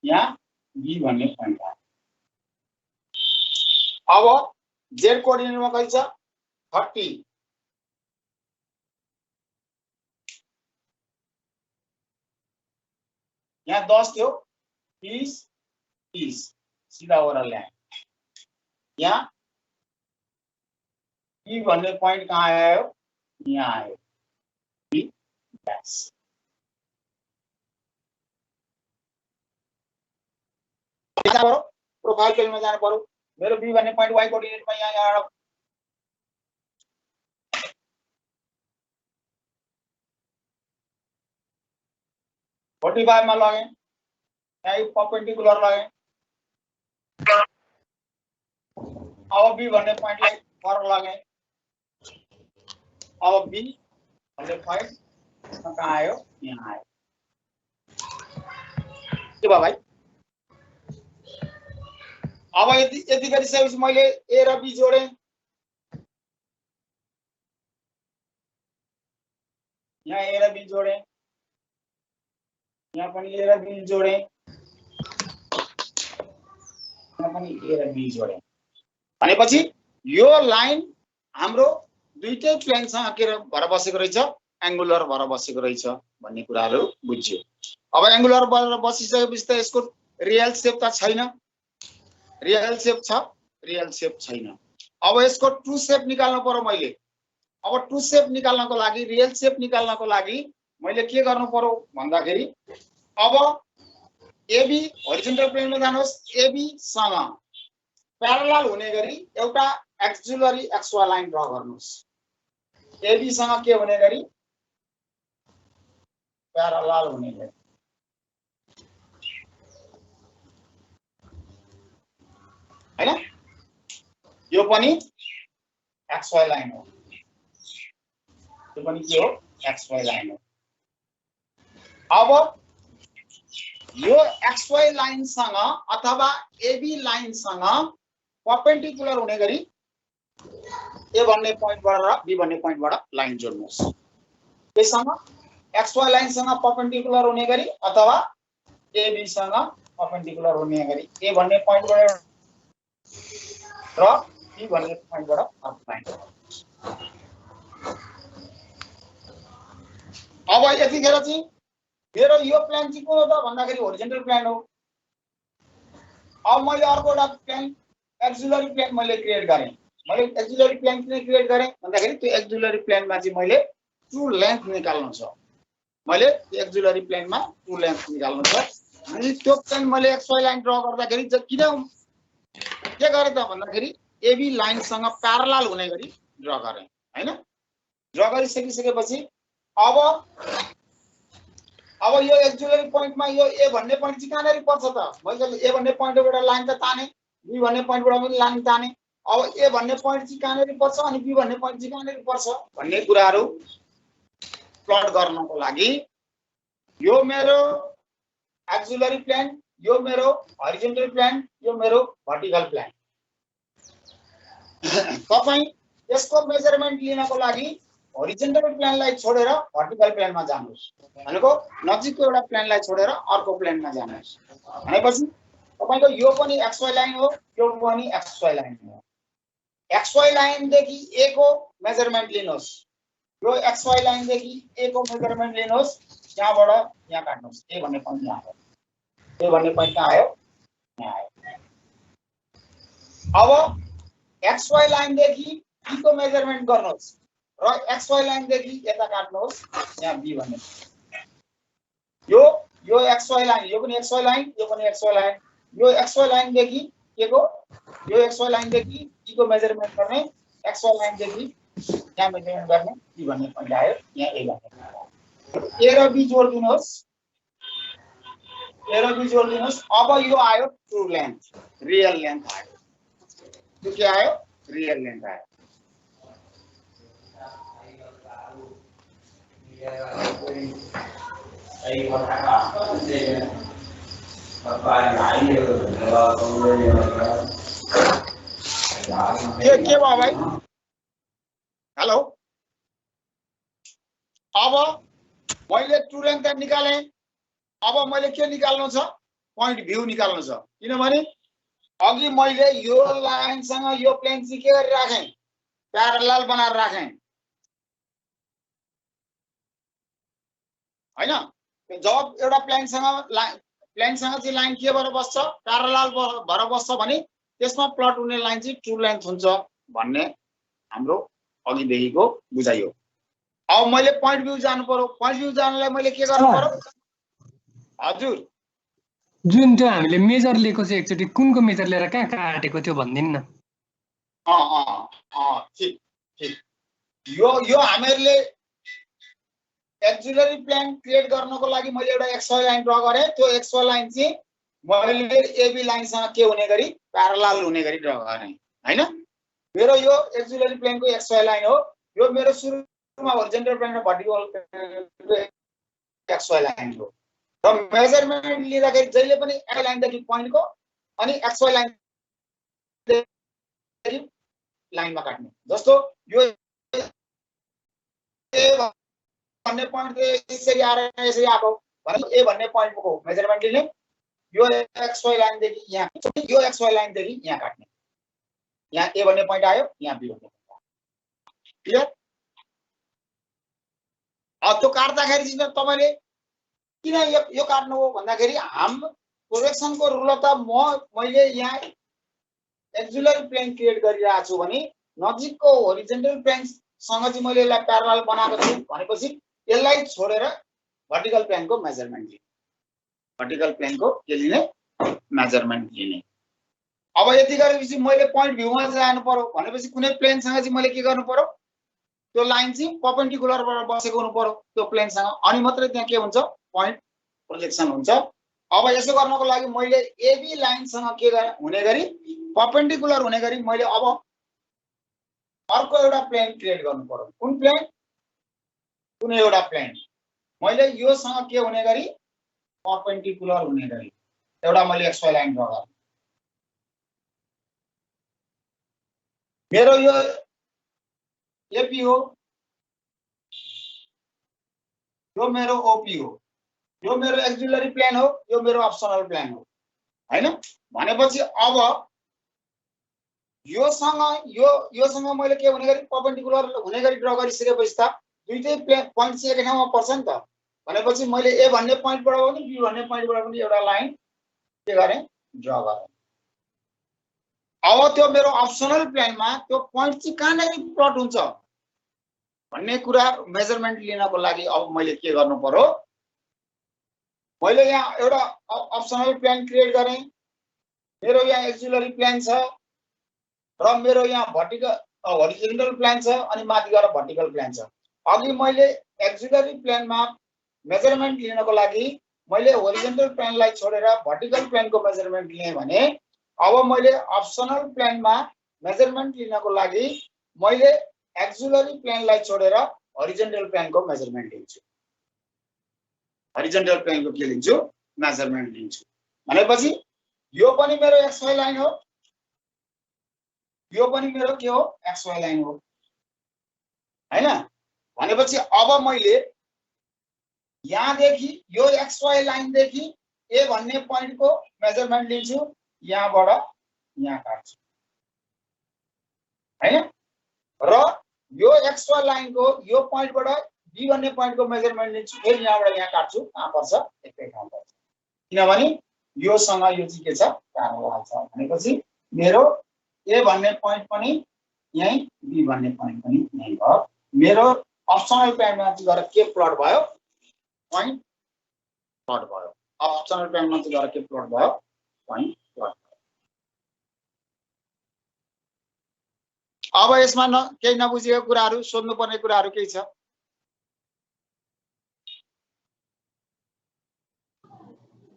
यहाँ बी भन्ने पोइन्ट आयो। अब जेड कोअर्डिनेटमा कति छ 30, यहाँ 10 थियो 20 30 सीधा ओभरअल ल्याएँ। यहाँ बी भन्ने पोइन्ट कहाँ आयो, यहाँ आयो बी ड्यास। प्रोफाइल पेजमा जानु पर्यो। मेरो बी भन्ने पोइन्ट वाई कोअर्डिनेटमा यहाँ 45 में लगे, यहाँ परपेंडिकुलर लगे। अब बी भन्ने पोइन्टलाई पर लगे। अब बी भन्ने पोइन्ट कहाँ आयो, यहाँ आयो। के भयो भाइ? अब यति गरिसकेपछि मैले ए र बी जोडे। यहाँ ए र बी जोडे, यहाँ पनि ए र बी जोडे, यहाँ पनि ए र बी जोडे। भनेपछि यो लाइन हाम्रो दुईटै प्लेनसँग के भएर बसेको रहेछ, एंगुलर भएर बसेको रहेछ भन्ने कुराहरु बुझ्यो। अब एंगुलर भएर बसिसकेपछि त यसको रियल शेप त छैन, रियल शेप छ, रियल शेप छैन। अब यसको ट्रू शेप निकाल्नु पर्यो मैले। अब ट्रू शेप निकाल्नको लागि, रियल शेप निकाल्नको लागि मैले के गर्नु पर्यो भन्दाखेरि, अब एबी होरिजोन्टल प्लेनमा जानुहोस्, एबी सँग प्यारलल हुने गरी एउटा एक्सिलरी एक्सवाई लाइन ड्रा गर्नुस्। एबी सँग के हुने गरी प्यारलल हुने गरी। हैन, यो पनि एक्सवाई लाइन हो, यो पनि के हो, एक्सवाई लाइन हो। अब यो एक्सवाई लाइन सँग अथवा एबी लाइन सँग परपेंडिकुलर हुने गरी ए भन्ने पोइन्टबाट र बी भन्ने पोइन्टबाट लाइन जोड्नुस्। यससँग एक्सवाई लाइन सँग परपेंडिकुलर हुने गरी अथवा एबी सँग परपेंडिकुलर हुने गरी ए भन्ने पोइन्टबाट र बी भन्ने पोइन्टबाट अर्को लाइन। अब यतिखेर चाहिँ मेरो यो प्लेन चाहिँ कुन हो त भन्दाखेरि होरिजोन्टल प्लेन हो। अब मैले अर्को एउटा प्लेन एक्सिलरी प्लेन मैले क्रिएट गरेँ। मैले एक्सिलरी प्लेन किन क्रिएट गरेँ भन्दाखेरि त्यो एक्सिलरी प्लेनमा चाहिँ मैले ट्रू लेन्थ निकाल्नु छ। मैले एक्सिलरी प्लेनमा ट्रू लेन्थ निकाल्नु छ। अनि त्यो प्लेन मैले एक्सवाई लाइन ड्रा गर्दाखेरि किन के गरेँ त भन्दाखेरि एबी लाइनसँग प्यारलल हुने गरी ड्रा गरेँ, हैन। ड्रा गरिसकेपछि अब यो एक्सिलरी पोइन्टमा यो ए भन्ने पोइन्ट चाहिँ कहाँनेरि पर्छ त? मैले ए भन्ने पोइन्टबाट लाइन त ताने, बी भन्ने पोइन्टबाट पनि लाइन ताने। अब ए भन्ने पोइन्ट चाहिँ कहाँनेरि पर्छ अनि बी भन्ने पोइन्ट चाहिँ कहाँनेरि पर्छ भन्ने कुराहरु प्लट गर्नको लागि यो मेरो एक्सिलरी प्लेन, यो मेरो हरिजोन्टल प्लेन, यो मेरो भर्टिकल प्लेन। तपाई यसको मेजरमेन्ट लिनको लागि होरिजोन्टल प्लेनलाई छोडेर भर्टिकल प्लेनमा जानुहोस्। भनेको नजिकको एउटा प्लेनलाई छोडेर अर्को प्लेनमा जानुहोस्। भनेपछि तपाईको यो पनि एक्सवाई लाइन हो, यो पनि एक्सवाई लाइन हो। एक्सवाई लाइन देखि ए को मेजरमेन्ट लिनुहोस्। यो एक्सवाई लाइन देखि ए को मेजरमेन्ट लिनुहोस्। यहाँबाट यहाँ काट्नुहोस्। ए भन्ने पोइन्ट यहाँ आयो, ए भन्ने पोइन्ट कहाँ आयो, यहाँ आयो। अब एक्सवाई लाइन देखि बी को मेजरमेन्ट गर्नुहोस् र XY लाइनदेखि यता काट्नुहोस् यहाँ B भन्ने यो XY लाइन यो पनि XY लाइन यो पनि XY लाइन यो XY लाइनदेखि के को यो XY लाइनदेखि B को मेजरमेन्ट गर्ने XY लाइनदेखि यहाँ मेजरमेन्ट गर्ने B भन्ने पोइन्ट आयो यहाँ A भन्ने A र B जोड्दिनुहोस् A र B जोड्दिनुहोस् अब यो आयो ट्रु लेन्थ रियल लेन्थ आयो त्यो के आयो रियल लेन्थ आयो के भयो भाइ हेलो अब मैले ट्रु लेन्थ निकाले अब मैले के निकाल्नु छ पोइन्ट भ्यू निकाल्नु छ किनभने अघि मैले यो लाइनसँग यो प्लेन चाहिँ के गरि राखे प्यारलल बनाएर राखे हैन जब एउटा प्लेनसँग चाहिँ लाइन के भएर बस्छ प्यारलल भएर बस्छ भने त्यसमा प्लट हुने लाइन चाहिँ ट्रु लेन्थ हुन्छ भन्ने हाम्रो अघिदेखिको बुझाइयो अब मैले पोइन्ट भ्यू जानु पर्यो पोइन्ट भ्यू जानलाई मैले के गर्नु पर्यो हजुर जुन त्यो हामीले मेजर लिएको चाहिँ एकचोटि कुनको मेजर लिएर कहाँ काटेको थियो भनिदिनु न ठीक यो हामीहरूले एक्सिलरी प्लेन क्रिएट गर्नको लागि मैले एउटा XY लाइन ड्रा गरे त्यो XY लाइन चाहिँ मैले AB लाइनसँग के हुने गरी प्यारलल हुने गरी ड्रा गरे हैन मेरो यो एक्सिलरी प्लेनको XY लाइन हो यो मेरो सुरुमा होरिजन्टल प्लेन र भर्टिकल XY लाइन हो र मेजरमेन्ट लिँदाखेरि जहिले पनि A लाइनदेखि पोइन्टको अनि XY लाइन लाइनमा काट्ने जस्तो यो भन्ने पोइन्ट यसरी आएर यसरी आएको भने A भन्ने पोइन्टको मेजरमेन्ट लिने यो XY लाइनदेखि यहाँ यो XY लाइनदेखि यहाँ काट्ने यहाँ A भन्ने पोइन्ट आयो यहाँ B भन्ने पोइन्ट क्लियर त्यो काट्दाखेरि चाहिँ तपाईले किन यो काट्नु हो भन्दाखेरि हाम्रो प्रोजेक्सनको रुल त मैले यहाँ एक्सिलरी प्लेन क्रिएट गरिरहेको छु भने नजिकको होरिजन्टल प्लेन सँग चाहिँ मैले यसलाई प्यारलल बनाएको छु भनेपछि यसलाई छोडेर भर्टिकल प्लेनको मेजरमेन्ट लिने भर्टिकल प्लेनको के लिने मेजरमेन्ट लिने अब यति गरेपछि मैले पोइन्ट भ्यूमा जानु पर्यो भनेपछि कुनै प्लेनसँग चाहिँ मैले के गर्नु पर्यो त्यो लाइन चाहिँ परपेन्डिकुलरबाट बसेको हुनु पर्यो त्यो प्लेनसँग अनि मात्रै त्यहाँ के हुन्छ पोइन्ट प्रोजेक्सन हुन्छ अब यसो गर्नको लागि मैले AB लाइनसँग के हुने गरी परपेन्डिकुलर हुने गरी मैले अब अर्को एउटा प्लेन क्रिएट गर्नु पर्यो कुन प्लेन कुनै एउटा प्लेन मैले योसँग के हुने गरी परपेन्डिकुलर हुने गरी एउटा मैले XY लाइन ड्रा गरेँ मेरो यो AP हो यो मेरो OP हो यो मेरो एक्सिलरी प्लेन हो यो मेरो अप्सनल प्लेन हो हैन भनेपछि अब योसँग मैले के हुने गरी परपेन्डिकुलर हुने गरी ड्रा गरिसकेपछि त दुईटै प्लेन पोइन्ट चाहिँ एकै ठाउँमा पर्छ नि त भनेपछि मैले A भन्ने पोइन्टबाट पनि B भन्ने पोइन्टबाट पनि एउटा लाइन के गरे ड्रा गरे अब त्यो मेरो अप्सनल प्लेनमा त्यो पोइन्ट चाहिँ कहाँनिर प्लट हुन्छ भन्ने कुरा मेजरमेन्ट लिनको लागि अब मैले के गर्नु पर्यो मैले यहाँ एउटा अप्सनल प्लेन क्रिएट गरे मेरो यहाँ एक्सिलरी प्लेन छ र मेरो यहाँ भर्टिकल होरिजन्टल प्लेन छ अनि माथि गएर भर्टिकल प्लेन छ अघि मैले एक्सिलरी प्लेनमा मेजरमेन्ट लिनको लागि मैले होरिजन्टल प्लेनलाई छोडेर भर्टिकल प्लेनको मेजरमेन्ट लिएँ भने अब मैले अप्सनल प्लेनमा मेजरमेन्ट लिनको लागि मैले एक्सिलरी प्लेनलाई छोडेर होरिजन्टल प्लेनको मेजरमेन्ट लिन्छु होरिजन्टल प्लेनको के लिन्छु मेजरमेन्ट लिन्छु भनेपछि यो पनि मेरो XY लाइन हो यो पनि मेरो के हो XY लाइन हो हैन भनेपछि अब मैले यहाँदेखि यो XY लाइनदेखि A भन्ने पोइन्टको मेजरमेन्ट लिन्छु यहाँबाट यहाँ काट्छु हैन र यो XY लाइनको यो पोइन्टबाट B भन्ने पोइन्टको मेजरमेन्ट लिन्छु फेरि यहाँबाट यहाँ काट्छु कहाँ पर्छ एकै ठाउँ पर्छ किनभने योसँग यो चाहिँ के छ प्यारलल छ भनेपछि मेरो A भन्ने पोइन्ट पनि यही B भन्ने पोइन्ट पनि यही भयो मेरो अप्सनल प्लानमा चाहिँ गएर के प्लट भयो पोइन्ट प्लट भयो अप्सनल प्लानमा चाहिँ गएर के प्लट भयो पोइन्ट प्लट भयो। अब यसमा केही नबुझेको कुराहरू सोध्नुपर्ने कुराहरू केही छ?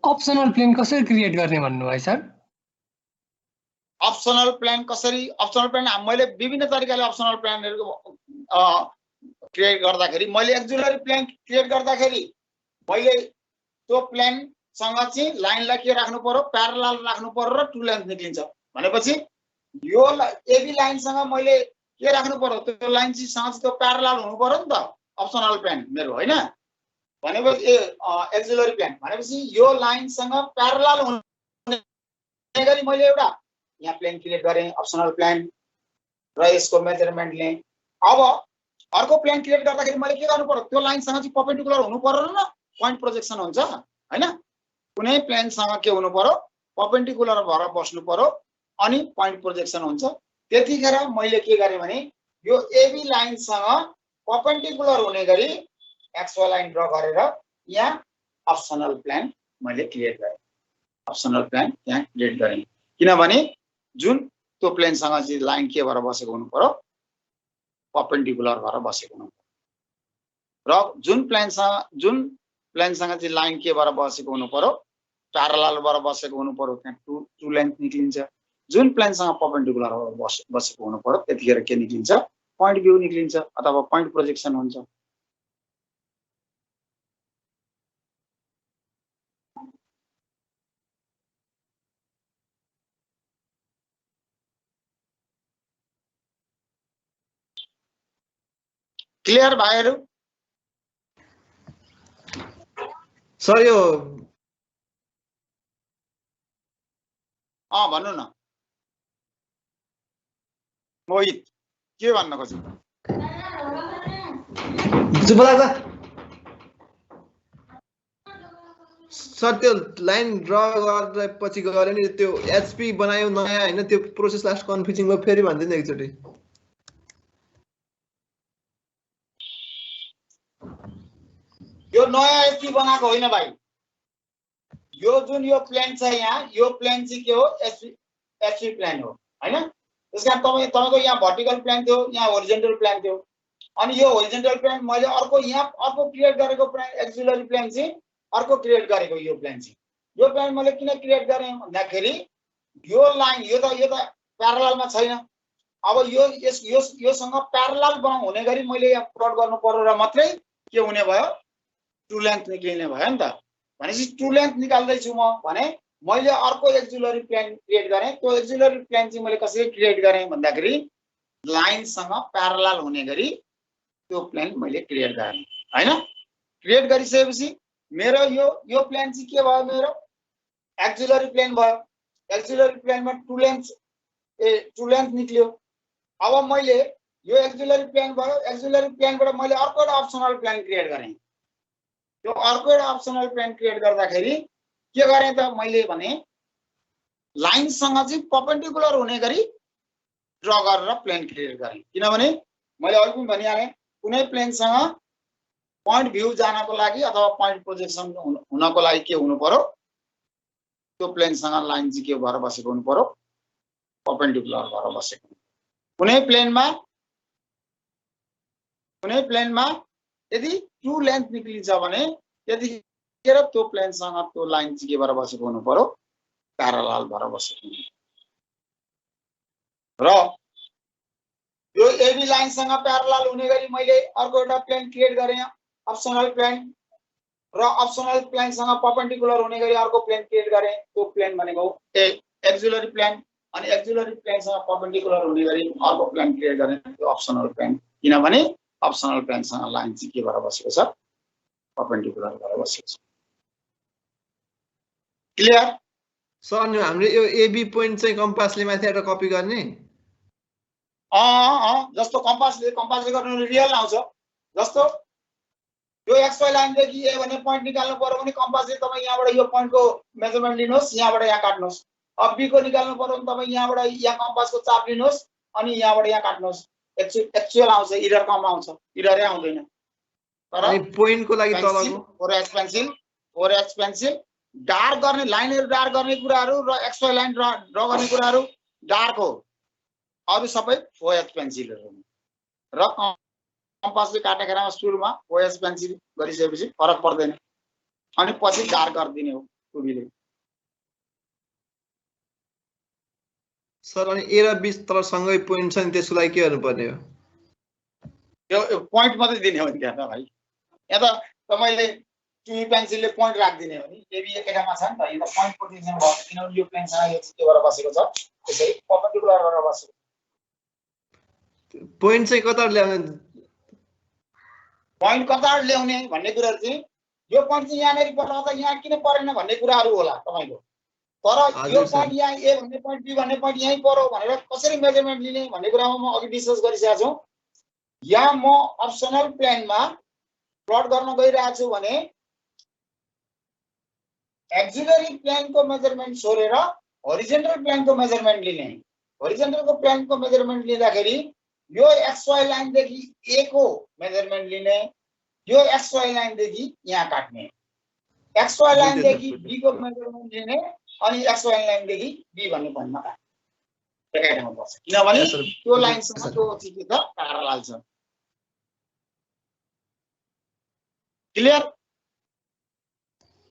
अप्सनल प्लेन कसरी क्रिएट गर्ने भन्नुभयो सर? अप्सनल प्लान कसरी अप्सनल प्लान मैले विभिन्न तरिकाले अप्सनल प्लानहरुको क्रिएट गर्दाखेरि मैले एक्जुलरी प्लान क्रिएट गर्दाखेरि मैले त्यो प्लान सँग चाहिँ लाइनलाई के राख्नु पर्यो प्यारलल राख्नु पर्यो र टु लेन्थ निक्लिन्छ भनेपछि यो एबी लाइन सँग मैले के राख्नु पर्यो त्यो लाइन चाहिँ सँग त्यो प्यारलल हुनु पर्यो नि त अप्सनल प्लान मेरो हैन भनेपछि एक्जुलरी प्लान भनेपछि यो लाइन सँग प्यारलल हुने गरी मैले एउटा यहाँ प्लेन क्रिएट गरेँ अप्सनल प्लान र यसको मेजरमेन्ट लिएँ। अब अर्को प्लेन क्रिएट गर्दाखेरि मैले के गर्नु पर्यो त्यो लाइन सँग चाहिँ परपेन्डिकुलर हुनु पर्यो र पोइन्ट प्रोजेक्सन हुन्छ हैन कुनै प्लेन सँग के हुनु पर्यो परपेन्डिकुलर भएर बस्नु पर्यो अनि पोइन्ट प्रोजेक्सन हुन्छ। त्यतिखेर मैले के गरेँ भने यो एबी लाइन सँग परपेन्डिकुलर हुने गरी एक्सवाई लाइन ड्रा गरेर यहाँ अप्सनल प्लान मैले क्रिएट गरेँ अप्सनल प्लान यहाँ क्रिएट गरेँ किनभने जुन त्यो प्लेन सँग चाहिँ लाइन के भएर बसेको हुनु पर्यो परपेन्डिकुलर भएर बसेको हुनु पर्यो र जुन प्लेन सँग चाहिँ लाइन के भएर बसेको हुनु पर्यो प्यारलल भएर बसेको हुनु पर्यो त्यहाँ टु लेन्थ निक्लिन्छ। जुन प्लेन सँग परपेन्डिकुलर भएर बसेको हुनु पर्यो त्यतिखेर के निक्लिन्छ पोइन्ट भ्यू निक्लिन्छ अथवा पोइन्ट प्रोजेक्सन हुन्छ। क्लियर भाइहरु? सर यो भन्नु न मोहित के भन्न खोज्नु? सर त्यो लाइन ड्रा गरेपछि गरे नि त्यो एचपी बनायो नयाँ हैन त्यो प्रोसेस लास्ट कन्फ्युजिङ भयो फेरि भन्दिन एकचोटी। यो नयाँ एचपी बनाएको होइन भाइ यो जुन यो प्लेन छ यहाँ यो प्लेन चाहिँ के हो एचपी प्लेन हो हैन त्यसकारण तपाईको यहाँ भर्टिकल प्लेन थियो यहाँ होरिजोन्टल प्लेन थियो अनि यो होरिजोन्टल प्लेन मैले अर्को क्रिएट गरेको प्लेन एक्जुलरी प्लेन चाहिँ अर्को क्रिएट गरेको यो प्लेन चाहिँ यो प्लेन मैले किन क्रिएट गरेँ भन्दाखेरि यो लाइन यो त प्यारललमा छैन अब योसँग प्यारलल हुने गरी मैले यहाँ प्लट गर्नु पर्यो र मात्रै के हुने भयो टु लेन्थ निक्लिने भयो नि त भनेपछि टु लेन्थ निकाल्दैछु म भने मैले अर्को एक्जुलरी प्लेन क्रिएट गरेँ त्यो एक्जुलरी प्लेन चाहिँ मैले कसरी क्रिएट गरेँ भन्दाखेरि लाइनसँग प्यारलल हुने गरी त्यो प्लेन मैले क्रिएट गरेँ हैन क्रिएट गरिसकेपछि मेरो यो प्लेन चाहिँ के भयो मेरो एक्जुलरी प्लेन भयो एक्जुलरी प्लेनमा टु लेन्थ निक्ल्यो। अब मैले यो एक्जुलरी प्लेन भयो एक्जुलरी प्लेनबाट मैले अर्को एउटा अप्सनल प्लेन क्रिएट गरेँ त्यो अर्को एउटा अप्सनल प्लेन क्रिएट गर्दाखेरि के गरेँ त मैले भने लाइनसँग चाहिँ परपेन्डिकुलर हुने गरी ड्रा गरेर प्लेन क्रिएट गरेँ किनभने मैले अघि पनि भनिहालेँ कुनै प्लेनसँग पोइन्ट भ्यू जानको लागि अथवा पोइन्ट प्रोजेक्सन हुनको लागि के हुनु पर्यो त्यो प्लेनसँग लाइन चाहिँ के भएर बसेको हुनु पर्यो परपेन्डिकुलर भएर बसेको। कुनै प्लेनमा यदि टु लेन्थ निक्लिन्छ भने त्यतिखेर त्यो प्लेनसँग त्यो लाइन चाहिँ के भएर बसेको हुनु पर्यो प्यारलल भएर बसेको हुनु र यो एबी लाइनसँग प्यारलल हुने गरी मैले अर्को एउटा प्लेन क्रिएट गरेँ अप्सनल प्लेन र अप्सनल प्लेनसँग परपेन्डिकुलर हुने गरी अर्को प्लेन क्रिएट गरेँ त्यो प्लेन भनेको एक्जुलरी प्लेन अनि एक्जुलरी प्लेनसँग परपेन्डिकुलर हुने गरी अर्को प्लेन क्रिएट गरेँ त्यो अप्सनल प्लेन किनभने अप्सनल प्लेनसँग लाइन चाहिँ के भएर बसेको छ परपेन्डिकुलर भएर बसेको छ। क्लियर? सर अनि हाम्रो यो एबी पोइन्ट चाहिँ कम्पासले माथिबाट कपी गर्ने जस्तो कम्पासले गर्नु रियल आउँछ जस्तो यो एक्सवाई लाइनदेखि ए भन्ने पोइन्ट निकाल्नु पर्यो भने कम्पासले तपाईँ यहाँबाट यो पोइन्टको मेजरमेन्ट लिनुहोस् यहाँबाट यहाँ काट्नुहोस्। अब बी को निकाल्नु पर्यो भने तपाईँ यहाँबाट यहाँ कम्पासको चाप लिनुहोस् अनि यहाँबाट यहाँ काट्नुहोस् एक्चुअल आउँछ, इरर कम आउँछ, इररै आउँदैन। तर अनि पोइन्टको लागि पेन्सिल तलको 4H पेन्सिल डार्क गर्ने लाइनहरु डार्क गर्ने कुराहरु र एक्सवाई लाइन ड्र गर्ने कुराहरु डार्क हो, अरु सबै 4H पेन्सिलहरु र कम्पासले काटेखेरमा सुरुमा 4H पेन्सिल गरिसकेपछि फरक पर्दैन, अनि पछि डार्क गरिदिने हो टुबीले। सर अनि ए र बी तर सँगै पोइन्ट छ नि, त्यसको लागि के गर्नुपर्ने हो? यो पोइन्ट मात्रै दिने हो नि त्यहाँ भाइ। यहाँ त तपाईले टुबी पेन्सिलले पोइन्ट राख्दिने हो नि, एबी एकामा छ नि त, यो त पोइन्ट पोजिसन भयो किनभने यो पेनसँग यो के गरेर बसेको छ, त्यसै परपेन्डिकुलर गरेर बसेको। पोइन्ट चाहिँ कता ल्याउने? पोइन्ट कता ल्याउने भन्ने कुराहरु चाहिँ यो पोइन्ट चाहिँ यहाँनेरि पर्छ त यहाँ किन परेन भन्ने कुराहरु होला तपाईको। तर यो पोइन्ट यहाँ ए भन्ने पोइन्ट बी भन्ने पोइन्ट यही पर्यो भनेर कसरी मेजरमेन्ट लिने भन्ने कुरामा म अघि डिस्कस गरिसकेको छु। यहाँ म अप्सनल प्लेनमा प्लट गर्न गइरहेको छु भने एक्सिलरी प्लेनको मेजरमेन्ट छोडेर होरिजेन्टल प्लेनको मेजरमेन्ट लिने। होरिजेन्टलको प्लेनको मेजरमेन्ट लिँदाखेरि यो एक्सवाई लाइन देखि ए को मेजरमेन्ट लिने, यो एक्सवाई लाइन देखि यहाँ काट्ने, एक्सवाई लाइन देखि बी को मेजरमेन्ट लिने, अनि एक्सवाई लाइन देखि बी भन्ने पोइन्टमा काट्ने। एकै ठाउँमा पर्छ किनभने त्यो लाइनसँग त्यो चाहिँ के छ, प्यारलल छ। Clear?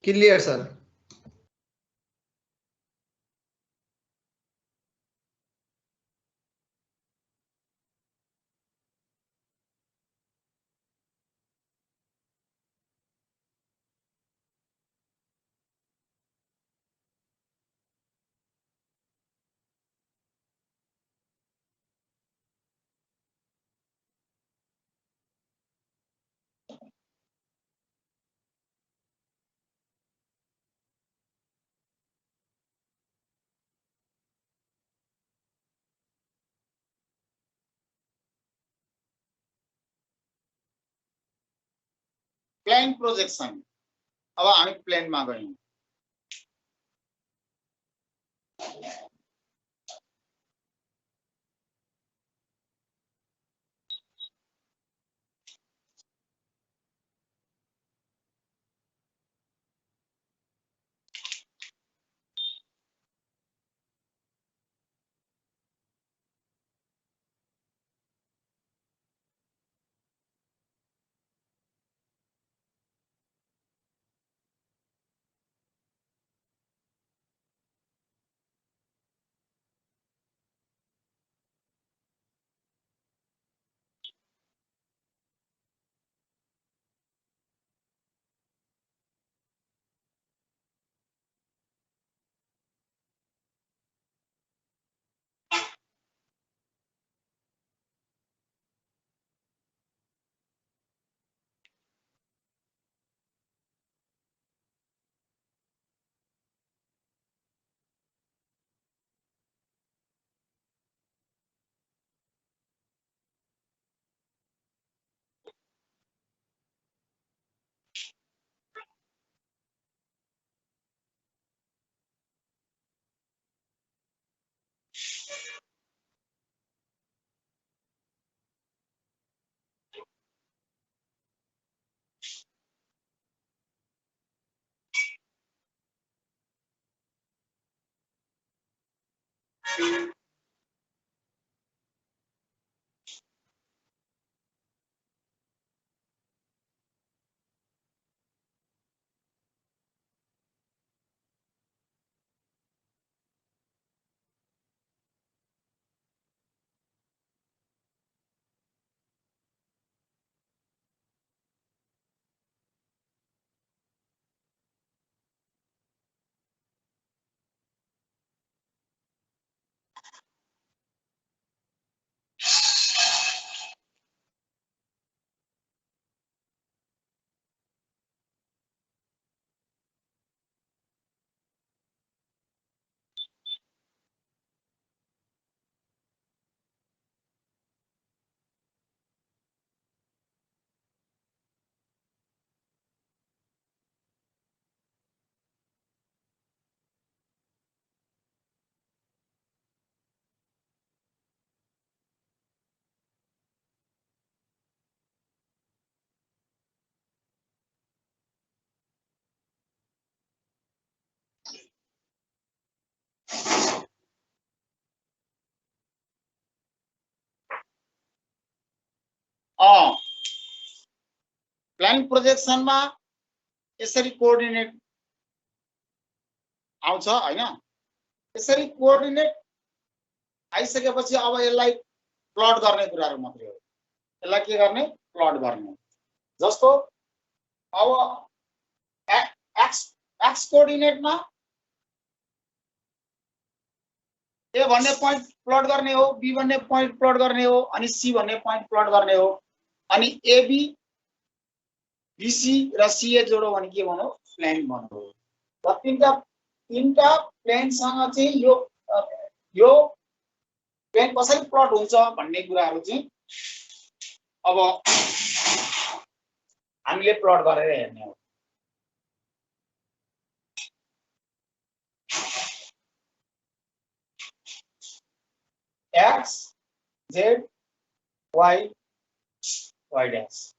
Clear sir. Plane projection. अब हामी प्लेनमा गयौं। प्लान प्रोजेक्सनमा यसरी कोअर्डिनेट आउँछ हैन। यसरी कोअर्डिनेट आइसकेपछि अब यसलाई प्लट गर्ने कुराहरु मात्रै हो। यसलाई के गर्ने? प्लट गर्ने। जस्तो अब एक्स कोअर्डिनेटमा ए भन्ने पॉइंट प्लट गर्ने हो, बी भन्ने पॉइंट प्लट गर्ने हो, अनि सी भन्ने पॉइंट प्लट गर्ने हो। अनि एबी बीसी र सीए जोडो भने के भनौ? प्लेन भनौ। र तीनटा प्लेनसँग चाहिँ यो प्लेन कसरी प्लट हुन्छ भन्ने कुराहरु चाहिँ अब हामीले प्लट गरेर हेर्ने हो। X z y y dash,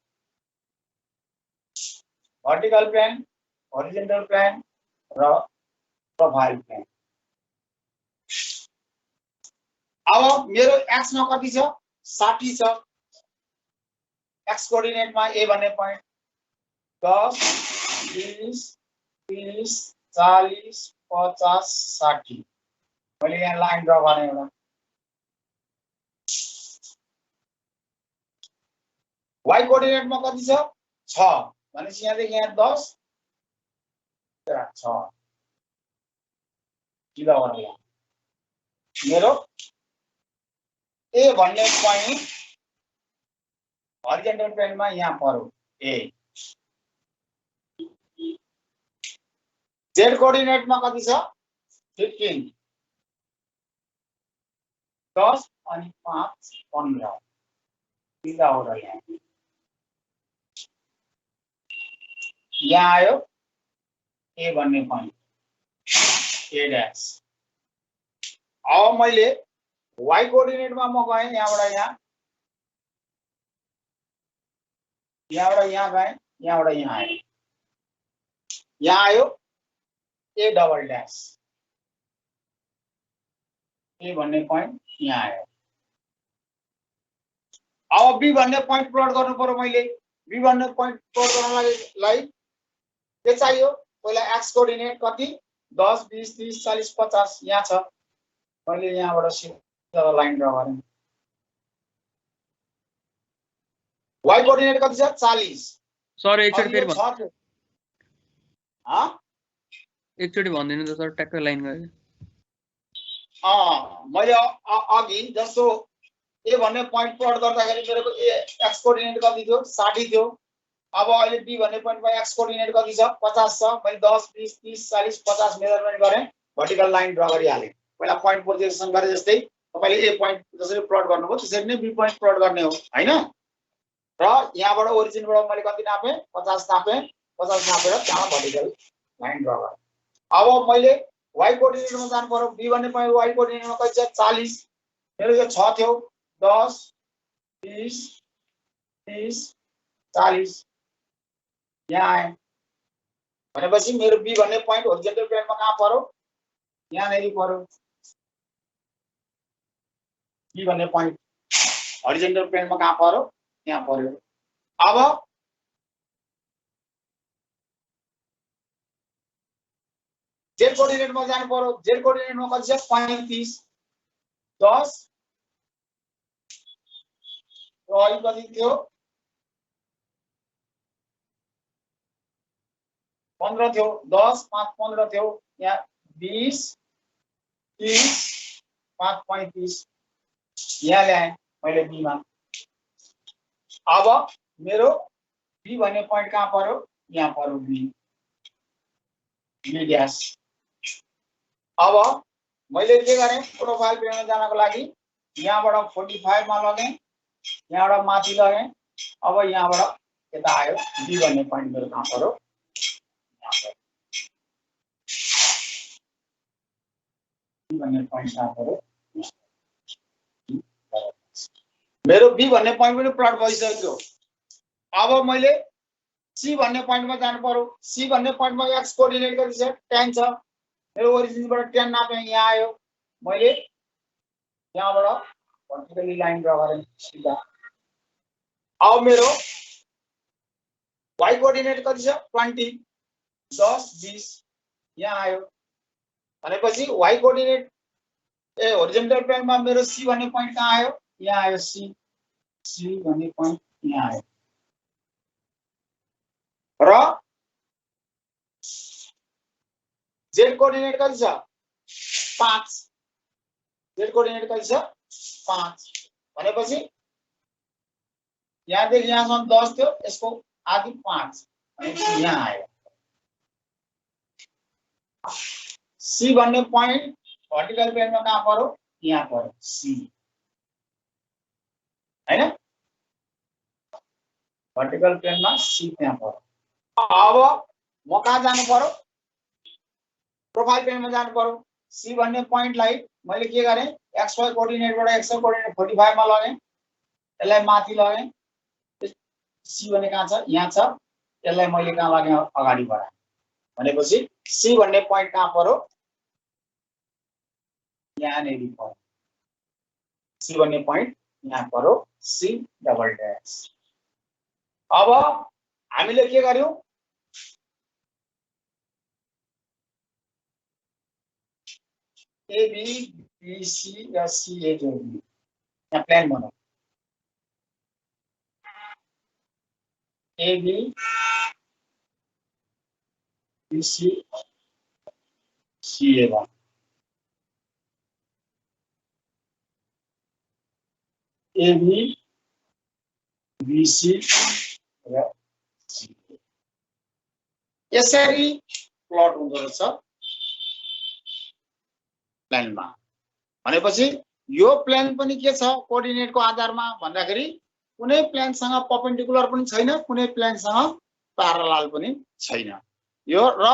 vertical plane, horizontal plane र प्रोफाइल प्लेन। अब मेरो एक्स मा कति छ? 60 छ। एक्स कोअर्डिनेटमा ए भन्ने पॉइंट 10 20 30 40 50 60। मैले यहाँ लाइन ड्रा गर्ने एउटा। वाई कोअर्डिनेटमा कति छ? 6 भनेपछि यहाँदेखि यहाँ 10 6 किलो होला। मेरो ए भन्ने पॉइंट हॉरिजॉन्टल प्लेनमा यहाँ पर्यो ए। जेड कोअर्डिनेटमा कति छ? 15 10 अनि 5 15 किलो होला। यहाँ आयो ए भन्ने पॉइंट ए डैश। अब मैले वाई कोअर्डिनेटमा म गएँ यहाँबाट यहाँ, यहाँबाट यहाँ गएँ, यहाँबाट यहाँ आएँ। यहाँ आयो ए डबल डैश, ए भन्ने पॉइंट यहाँ आयो। अब बी भन्ने पॉइंट प्लट गर्नु पर्यो। मैले बी भन्ने पॉइंट प्लट गर्नलाई के चाहियो? पहिला एक्स कोअर्डिनेट कति? 10 20 30 40 50 यहाँ छ। मैले यहाँबाट सिधा लाइन ड्रा गरेँ। वाई कोअर्डिनेट कति छ? 40। सर एकचोटि फेरि एकचोटि भन्दिनु त सर, ट्याक्क लाइन गयो। मैले अघि जस्तो ए भन्ने पॉइंट प्लट गर्दाखेरि मेरो एक्स कोअर्डिनेट कति थियो? 60 थियो। अब अहिले बी भन्ने पॉइन्टमा एक्स कोअर्डिनेट कति छ? 50 छ। मैले 10 20 30 40 50 मेजरमेन्ट गरेँ, भर्टिकल लाइन ड्रा गरिहालेँ। पहिला पॉइंट प्रोजेक्सन गरे जस्तै तपाईले ए पॉइंट जसरी प्लट गर्नुभयो त्यसरी नै बी पॉइंट प्लट गर्ने हो हैन। र यहाँबाट ओरिजिनबाट मैले कति नापे? 50 नापे। 50 नापेर त्यहाँ भर्टिकल लाइन ड्रा गरेँ। अब मैले वाई कोअर्डिनेटमा जानु पर्यो। बी भन्ने पॉइन्ट वाई कोअर्डिनेटमा कति छ? 40। मेरो यो 6 थियो। 10 20 30 40 यहाँ आए भनेपछि मेरो बी भन्ने पॉइंट हॉरिजॉन्टल प्लेनमा कहाँ पर्यो? यहाँ नेरी पर्यो। बी भन्ने पॉइंट हॉरिजॉन्टल प्लेनमा कहाँ पर्यो? यहाँ पर्यो। अब जेड कोअर्डिनेटमा जानु पर्यो। जेड कोअर्डिनेटमा कति छ? 35 10 र अहिले कति थियो? 15 थियो। 10 5 15 थियो। यहाँ 20 30 5 35 यहाँ ल्याएँ मैले बी मा। अब मेरो बी भन्ने पॉइंट कहाँ पर्यो? यहाँ पर्यो बी डैश। अब मैले के गरेँ? प्रोफाइल प्लेनमा जानको लागि यहाँबाट 45 मा लगेँ, यहाँबाट माथि लगेँ। अब यहाँबाट यता आयो बी भन्ने पॉइंट मेरो कहाँ पर्यो? बी भन्ने पॉइंट कहाँ पर्यो? मेरो बी भन्ने पॉइंट पनि प्लट भइसक्यो। अब मैले सी भन्ने पॉइंटमा जानु पर्यो। सी भन्ने पॉइंटमा एक्स कोअर्डिनेट कति छ? 10 छ। मेरो ओरिजिनबाट 10 नापे, यहाँ आयो। मैले यहाँबाट भर्टिकली लाइन ड्रा गरेँ सीधा। अब मेरो y कोअर्डिनेट कति छ 20 10 20 यहाँ आयो भनेपछि y कोअर्डिनेट होरिजेन्टल प्लेनमा मेरो c भन्ने पोइन्ट कहाँ आयो यहाँ आयो c भन्ने पोइन्ट यहाँ आयो र z कोअर्डिनेट कति छ 5 z कोअर्डिनेट कति छ 5 भनेपछि यहाँदेखि यहाँसम्म 10 थियो यसको आधी 5 भनेपछि यहाँ आयो c भन्ने पोइन्ट वर्टिकल प्लेनमा कहाँ पर्यो यहाँ पर्यो c हैन वर्टिकल प्लेनमा c त्यहाँ पर्यो अब म कहाँ जानु पर्यो प्रोफाइल प्लेनमा जानु पर्यो c भन्ने पोइन्टलाई मैले के गरे xy कोअर्डिनेटबाट xy कोअर्डिनेट 45 मा लगे यसलाई माथि लगे c भन्ने कहाँ छ यहाँ छ यसलाई मैले कहाँ लगे अगाडि बढाए भनेपछि c भन्ने पोइन्ट कहाँ पर्यो यहाँ नेरी पर्यो c भन्ने पोइन्ट यहाँ पर्यो c डबल ड्याश अब हामीले के गर्यौं ए बी बी सी या सी ए जोड्ने यहाँ प्लान बनाऊ A B B C C A one A B B C र सी यसरी प्लट हुँदो रहेछ प्लेनमा भनेपछि यो प्लेन पनि के छ कोअर्डिनेटको आधारमा भन्दाखेरि कुनै प्लेनसँग परपेन्डिकुलर पनि छैन कुनै प्लेनसँग प्यारलल पनि छैन यो र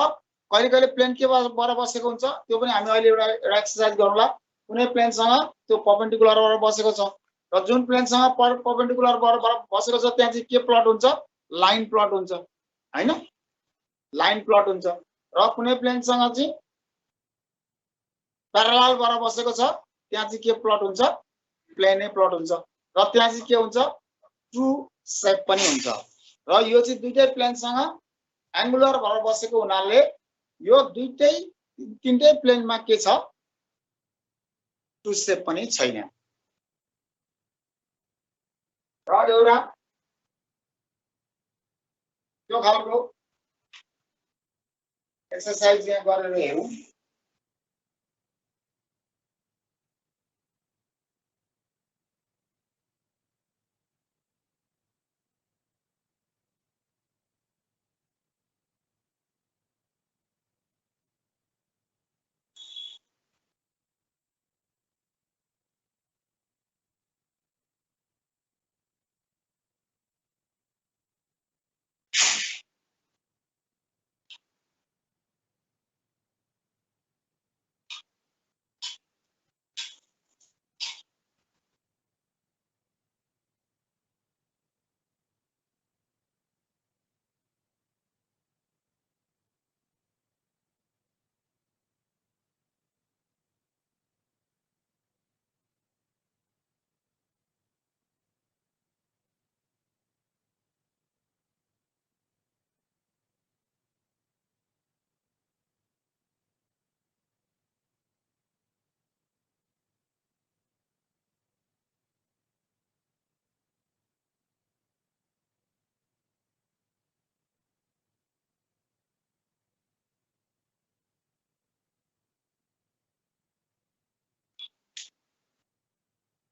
कहिले कहिले प्लेन के भएर बसेको हुन्छ त्यो पनि हामी अहिले एउटा एक्सरसाइज गरौँला कुनै प्लेनसँग त्यो परपेन्डिकुलर भएर बसेको छ र जुन प्लेनसँग परपेन्डिकुलर भएर बसेको छ त्यहाँ चाहिँ के प्लट हुन्छ लाइन प्लट हुन्छ हैन लाइन प्लट हुन्छ र कुनै प्लेनसँग चाहिँ प्यारलल भएर बसेको छ त्यहाँ चाहिँ के प्लट हुन्छ प्लेनै प्लट हुन्छ र त्यहाँ चाहिँ के हुन्छ ट्रु सेप पनि हुन्छ र यो चाहिँ दुईटै प्लेनसँग एंगुलर भएर बसेको हुनाले यो दुईटै तीनटै प्लेनमा के छ ट्रु सेप पनि छैन र एउटा त्यो खालको एक्सरसाइज यहाँ गरेर हेरौँ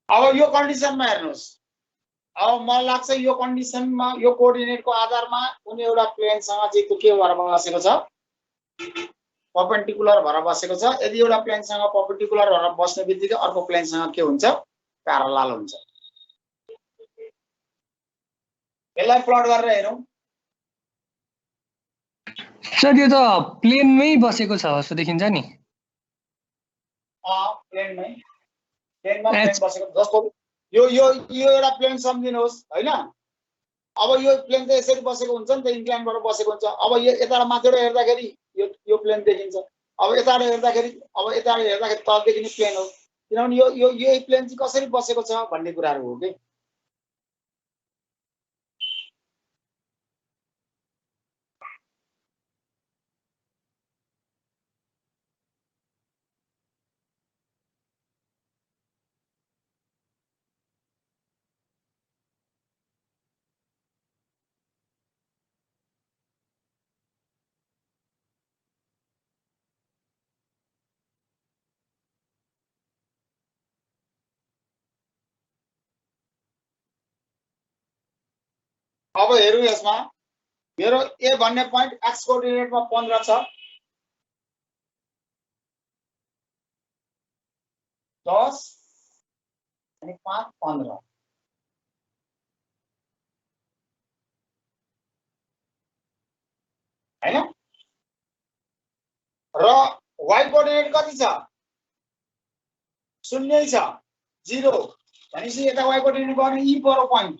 अब यो कन्डिसनमा हेर्नुस् अब मलाई लाग्छ यो कन्डिसनमा यो कोअर्डिनेटको आधारमा कुनै एउटा प्लेनसँग चाहिँ त्यो के भएर बसेको छ परपेन्डिकुलर भएर बसेको छ यदि एउटा प्लेनसँग परपेन्डिकुलर भएर बस्ने बित्तिकै अर्को प्लेनसँग के हुन्छ प्यारलल हुन्छ यसलाई प्लट गरेर हेरौँ सर यो त प्लेनमै बसेको छ जस्तो देखिन्छ नि प्लेनमा प्लेन बसेको जस्तो यो यो यो एउटा प्लेन सम्झिनुहोस् हैन अब यो प्लेन त यसरी बसेको हुन्छ नि त इन्क्लाइनबाट बसेको हुन्छ अब यो यताबाट माथिबाट हेर्दाखेरि यो प्लेन देखिन्छ अब यताबाट हेर्दाखेरि तल देखिने प्लेन हो किनभने यो प्लेन चाहिँ कसरी बसेको छ भन्ने कुराहरु हो के अब हेरौँ यसमा मेरो ए भन्ने पोइन्ट एक्स कोअर्डिनेटमा 15 छ 10 अनि 5 15 हैन र y कोअर्डिनेट कति छ 0 छ 0 भनेपछि यता y कोअर्डिनेट गर्ने ई पर्यो पोइन्ट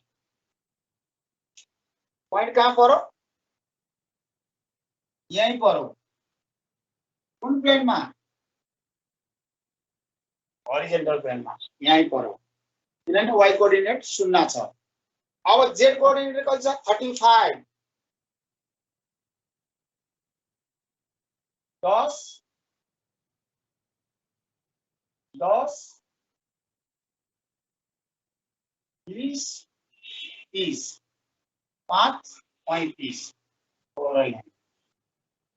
कहाँ पर्यो यही पर्यो कुन प्लेनमा हरिजन्टल प्लेनमा यही पर्यो किनभने y कोअर्डिनेट 0 छ अब z कोअर्डिनेट कति छ 35 10 20 30 5 35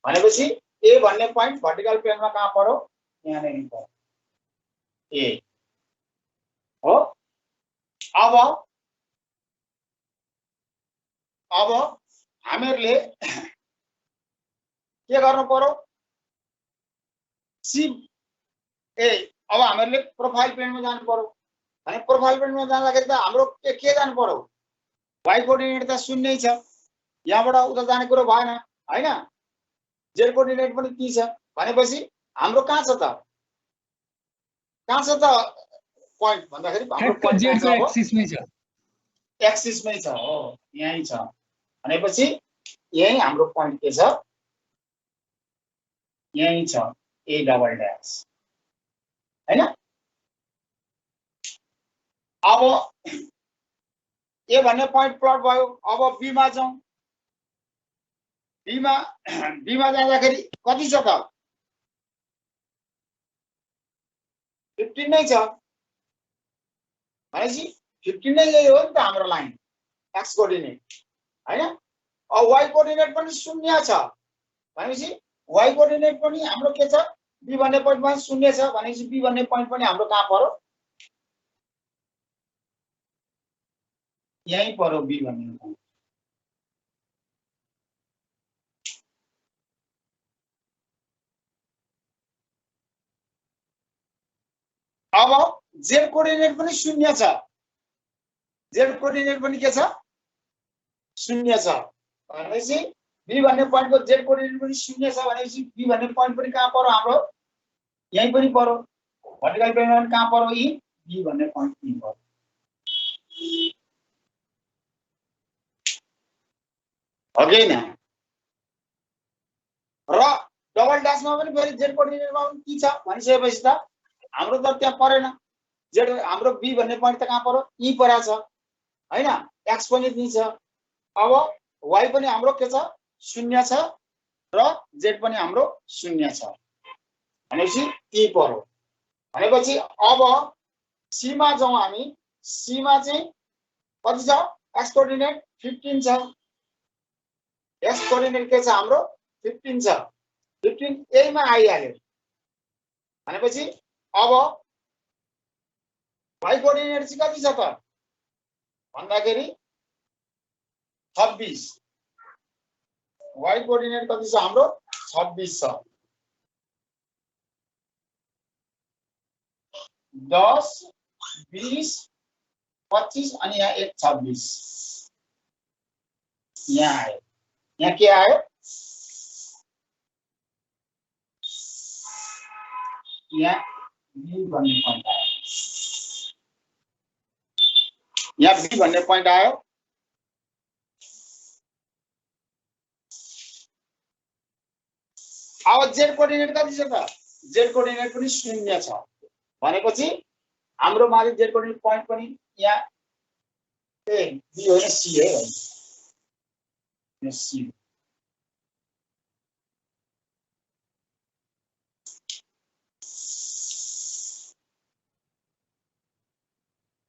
भनेपछि ए भन्ने पोइन्ट भर्टिकल प्लेनमा कहाँ पर्यो यहाँनिर पर्यो ए हो अब हामीहरूले के गर्नु पर्यो सी ए अब हामीहरूले प्रोफाइल प्लेनमा जानु पर्यो भने प्रोफाइल प्लेनमा जाँदाखेरि त हाम्रो के जानु पर्यो y कोअर्डिनेट त 0 छ यहाँबाट उता जाने कुरो भएन हैन z कोअर्डिनेट पनि त्यही छ भनेपछि हाम्रो कहाँ छ त पोइन्ट भन्दाखेरि हाम्रो ठ्याक्क z को एक्सिसमै छ एक्सिसमै छ हो यही छ भनेपछि यही हाम्रो पोइन्ट के छ यही छ a डबल ड्याश हैन अब ए भन्ने पोइन्ट प्लट भयो अब बी मा जाउँ बी मा जाँदाखेरि कति छ त 15 नै छ भनेपछि 15 नै यही हो नि त हाम्रो लाइन एक्स कोअर्डिनेट हैन अब y कोअर्डिनेट पनि 0 छ भनेपछि y कोअर्डिनेट पनि हाम्रो के छ बी भन्ने पोइन्टमा 0 छ भनेपछि बी भन्ने पोइन्ट पनि हाम्रो कहाँ पर्यो यही पर्यो बी भन्ने पोइन्ट अब z कोअर्डिनेट पनि 0 छ z कोअर्डिनेट पनि के छ 0 छ भनेपछि बी भन्ने पोइन्टको z कोअर्डिनेट पनि 0 छ भनेपछि बी भन्ने पोइन्ट पनि कहाँ पर्यो हाम्रो यही पनि पर्यो भर्टिकल प्लेनमा पनि कहाँ पर्यो ई बी भन्ने पोइन्ट पनि पर्यो हो कि हैन र डबल ड्याशमा पनि फेरि z कोअर्डिनेटमा पनि के छ भनिसकेपछि त हाम्रो त त्यहाँ परेन z हाम्रो बी भन्ने पोइन्ट त कहाँ पर्यो ई परा छ हैन x पनि त्यही छ अब y पनि हाम्रो के छ 0 छ र z पनि हाम्रो 0 छ भनेपछि ई पर्यो भनेपछि अब सी मा जाउँ हामी सी मा चाहिँ कति छ x कोअर्डिनेट 15 छ x कोअर्डिनेट के छ हाम्रो 15 छ 15 यही मा आइहाल्यो भनेपछि अब y कोअर्डिनेट चाहिँ कति छ त भन्दाखेरि 26 y कोअर्डिनेट कति छ हाम्रो 26 छ 10 20 25 अनि यहाँ एक 26 यहाँ आयो यहाँ के आयो यहाँ बी भन्ने पोइन्ट आयो यहाँ बी भन्ने पोइन्ट आयो अब z कोअर्डिनेट कति छ त z कोअर्डिनेट पनि 0 छ भनेपछि हाम्रो माथि z कोअर्डिनेट पोइन्ट पनि यहाँ ए बी होइन सी है भाइ सी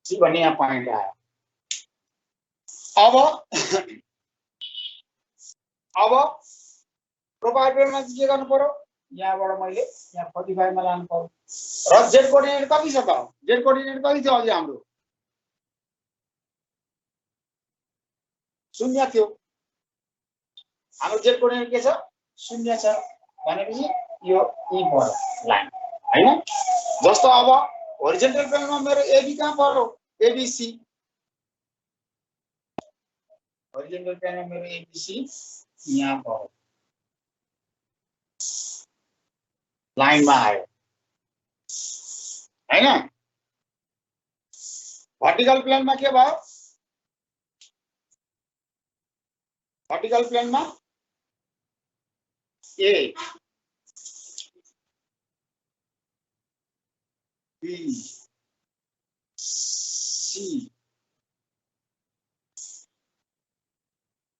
सी भन्ने यहाँ पोइन्ट आयो अब प्रोफाइल प्लेनमा चाहिँ के गर्नु पर्यो यहाँबाट मैले यहाँ 45 मा लानु पर्यो र z कोअर्डिनेट कति छ त z कोअर्डिनेट कति छ अझै हाम्रो शून्य थियो हाम्रो जेड कोअर्डिनेट के छ शून्य छ भनेपछि यो ई पर्यो लाइन हैन जस्तो अब होरिजन्टल प्लेनमा मेरो एबी कहाँ पर्यो एबीसी होरिजन्टल प्लेनमा मेरो एबीसी यहाँ पर्यो लाइनमा आयो हैन वर्टिकल प्लेनमा के भयो वर्टिकल प्लेनमा ए बी सी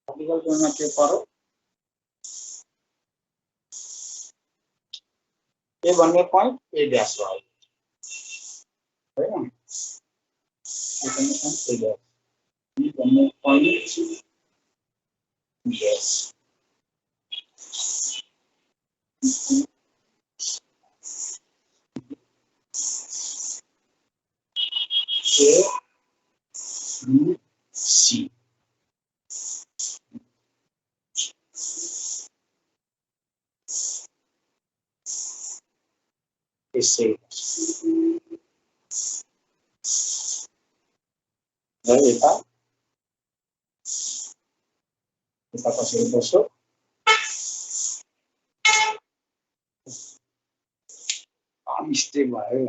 वर्टिकल प्लेनमा के पर्यो ए भन्ने पोइन्ट ए ड्यास भयो हैन ए भन्ने पोइन्ट ए ड्यास बी भन्ने point yes A B C ऐसे बेटा kita pasir besok mistake भयो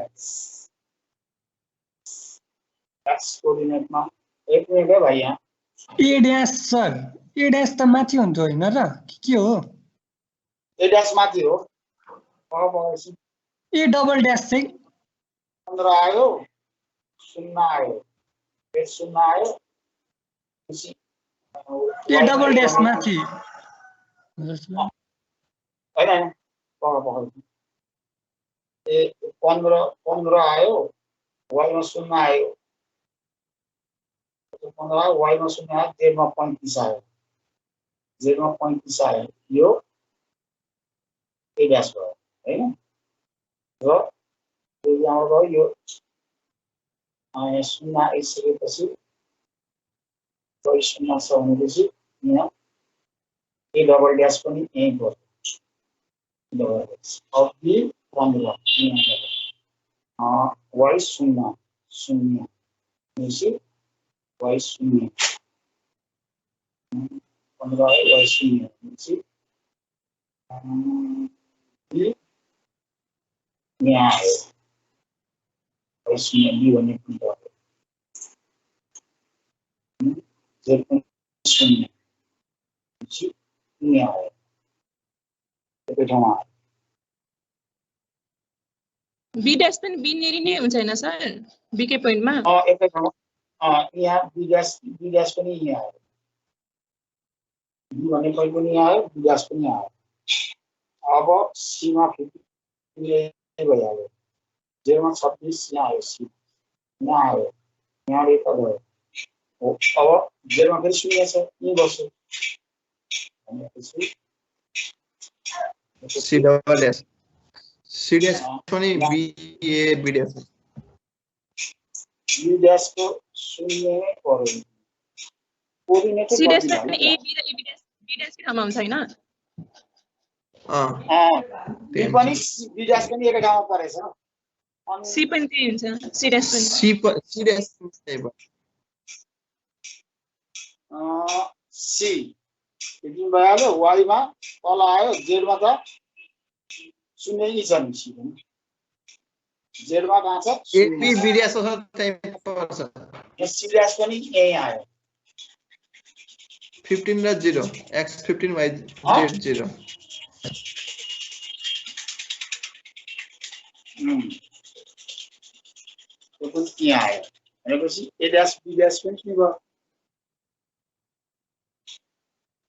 एक्स कोअर्डिनेटमा एक मिनेट है भाइ यहाँ a dash sir a dash त माथि हुन्छ हैन र के हो ए ड्यास माथि हो अब ए डबल ड्यास चाहिँ 15 आयो 0 आयो फेरि 0 आयो ए डबल ड्यास माथि हैन पक्का ए 15 आयो y मा 0 आयो 15 आयो y मा 0 आयो z मा 35 आयो z मा 35 आयो यो ए ड्यास भयो हैन र यो यहाँ गयो यो 0 आइसकेपछि तो 0 छ भनेपछि यहाँ ए डबल ड्यास पनि यही पर्छ डबल ड्यास अब बी 15 y 0 0 भनेपछि y 0 15 y 0 भनेपछि बी यहाँ आयो y 0 बी भन्ने पनि पर्यो z पनि 0 भनेपछि यहाँ आयो एकै ठाउँमा आयो बी ड्यास पनि बी नेरी नै हुन्छ हैन सर बी के पोइन्टमा एकै ठाउँमा यहाँ बी ड्यास पनि यहाँ आयो बी भन्ने पोइन्ट पनि यहाँ आयो बी ड्यास पनि आयो अब सी मा फेरि भइहाल्यो जे मा 26 यहाँ आयो सी यहाँ आयो यहाँ रेखा भयो अब जे मा फेरि 0 छ यही बस्यो भनेपछि C double dash C dash पनि B A B dash B dash को 0 नै पर्यो कोअर्डिनेट सी ड्यास पनि ए बी र बी ड्यास के ठाउँमा हुन्छ हैन बी पनि बी ड्यास पनि एकै ठाउँमा परेछ अनि सी पनि त्यही हुन्छ सी ड्यास पनि सी ड्यास त्यही भयो सी यति भइहाल्यो y मा तल आयो z मा त 0 नै छ नि सी पनि z मा कहाँ छ ए बी बी ड्यास छ त्यही पर्छ यहाँ सी ड्यास पनि यही आयो 15 र 0 x 15 y z 0 त्यो पनि यहाँ आयो भनेपछि ए ड्यास बी ड्यास पनि के भयो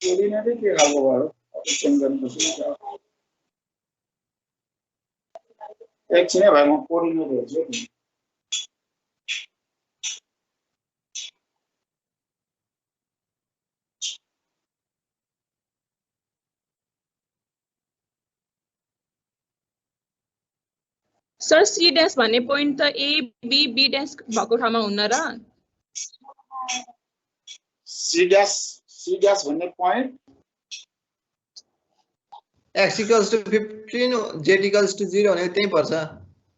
कोअर्डिनेटै के खालको भयो अब चेन्ज गर्नुपर्छ एकछिन है भाइ म कोअर्डिनेट हेर्छु सर सी ड्यास भन्ने पोइन्ट त ए बी बी ड्यास भएको ठाउँमा हुन्न र सी ड्यास सी ड्यास भन्ने point x equals to 15 z equals to 0 भनेको त्यही पर्छ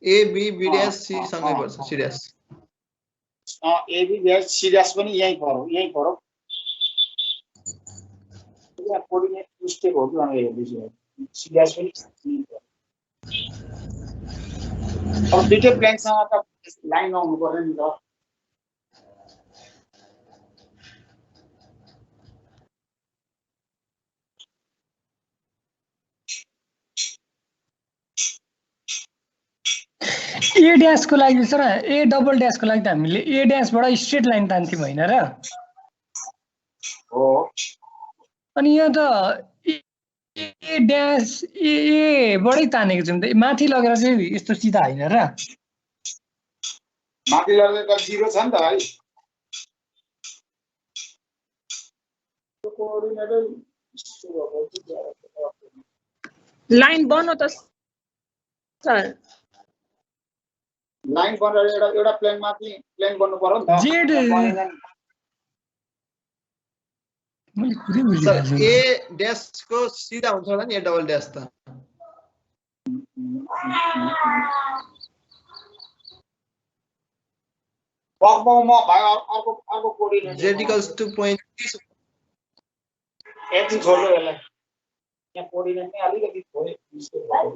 a b b dash c सँगै पर्छ c dash AB dash C dash पनि यही परो यहाँ कोर्डिनेट मिस्टेक हो कि भनेर हेर्दैछु सी ड्यास पनि यहीँ परो। अब दुईटै प्लेनसँग त लाइन आउनु पर्यो नि त ए ड्यासको लागि सर ए डबल ड्यासको लागि त हामीले ए ड्यासबाट स्ट्रेट लाइन तान्थ्यौँ होइन र हो अनि यहाँ त ए ड्यास एबाटै तानेको छौँ त माथि लगेर चाहिँ यस्तो सिधा होइन र माथि लगेर त 0 छ नि त है त्यो कोअर्डिनेटै लाइन बन्यो त सर लाइन बनाएर एउटा प्लेन माथि प्लेन बन्नु पर्यो नि त जेड बनेन नि। मैले पुरै सर बुझिरहेको छु a dash को सिधा हुन्छ होला नि a डबल ड्यास त बकबकमा भयो अर्को कोअर्डिनेट z equals to 0.30 यति छोड्नु यसलाई यहाँ कोअर्डिनेट नै अलिकति थोरै मिस्टेक भयो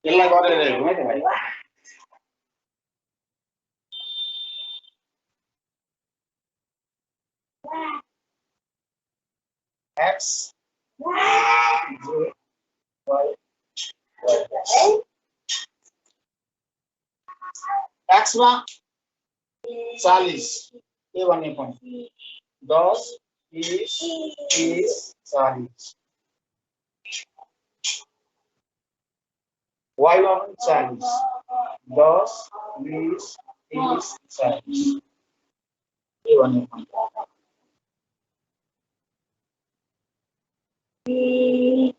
यसलाई गरेर हेर्नु है त भाइ x j y x मा 40 के भन्ने पनि 10 20 30 40 y मा पनि 40 10 20 30 40 के भन्ने पनि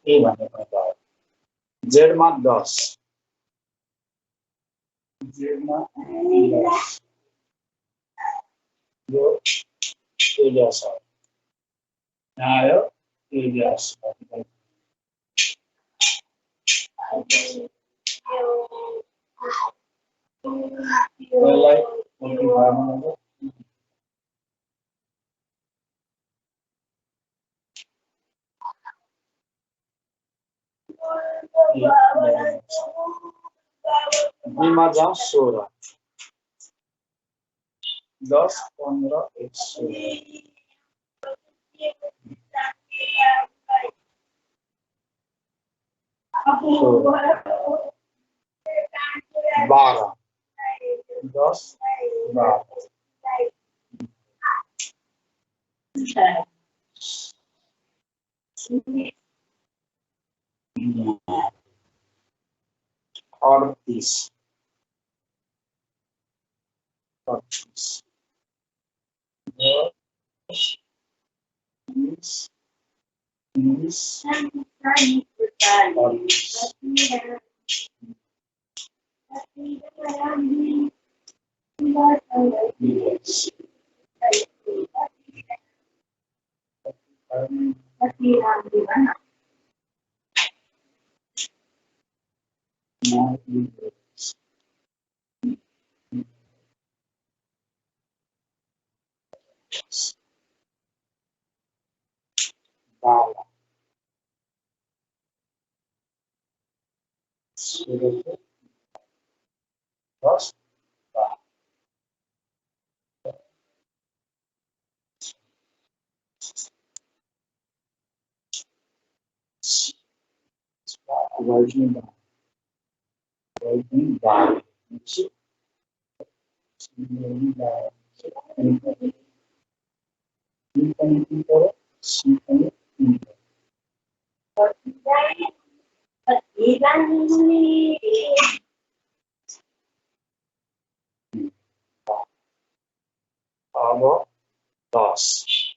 के भन्ने पनि z मा 10 z मा 10 यो एरिया छ आयो एरिया छ यसलाई मल्टिप्लाई बीमा जाओ 16 10 15 16 12 10 12 38 बाला दस अब 10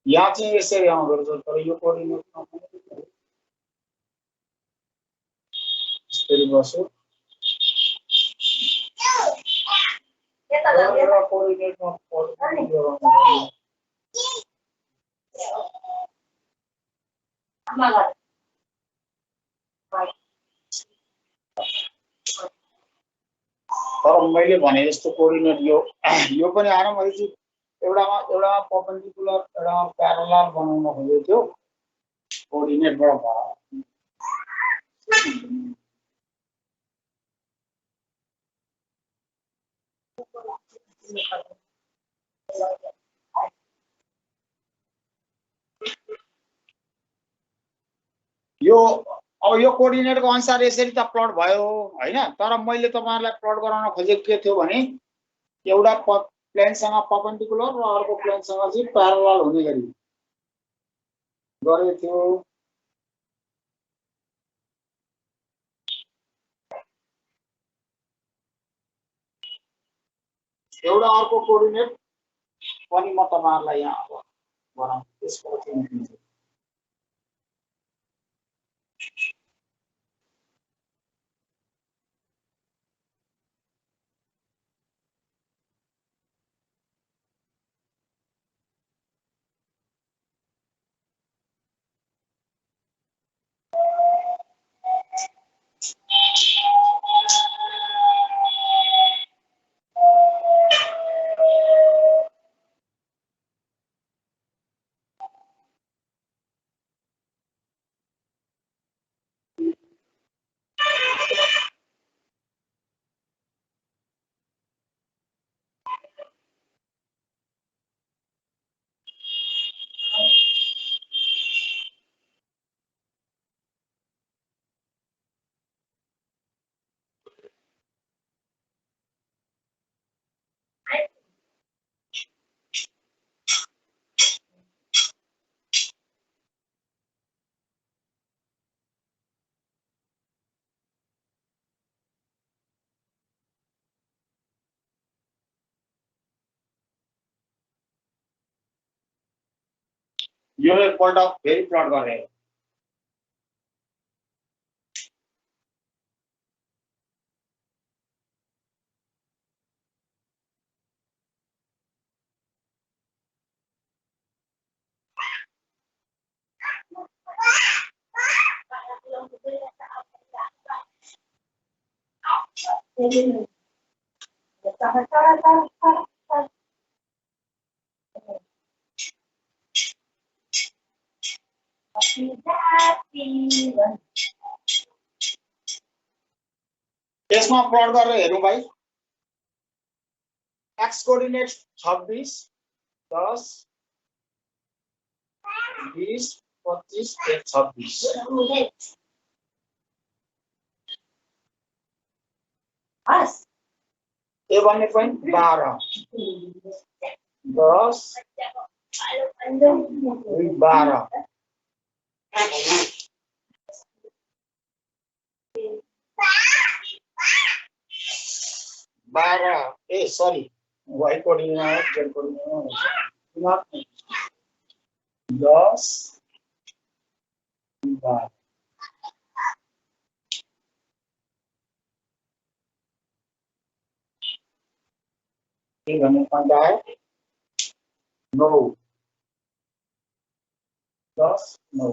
यहाँ चाहिँ यसरी आउँदो रहेछ तर यो कोअर्डिनेटमा यसरी बस्यो कोअर्डिनेटमा तर मैले भने जस्तो कोअर्डिनेट यो पनि आएर मैले चाहिँ एउटामा परपेन्डिकुलर एउटामा प्यारलल बनाउन खोजेको थियो कोअर्डिनेटबाट भयो अब यो कोअर्डिनेटको अनुसार यसरी त प्लट भयो हैन तर मैले तपाईहरुलाई प्लट गराउन खोजेको के थियो भने एउटा प्लेनसँग परपेन्डिकुलर र अर्को प्लेनसँग चाहिँ प्यारलल हुने गरी गरेको थियो एउटा अर्को कोअर्डिनेट पनि म तपाईहरुलाई यहाँ अब बनाउँ त्यसपछि यो एकपल्ट फेरि प्लट गरे यसमा प्लट गरेर हेरौँ भाइ। एक्स कोअर्डिनेट 26 10 20 25 26 ए भन्ने point 12 10 12 12 a sorry y coordinate z coordinate 10 12 ये भन्ने पोइन्ट आयो 9 10 9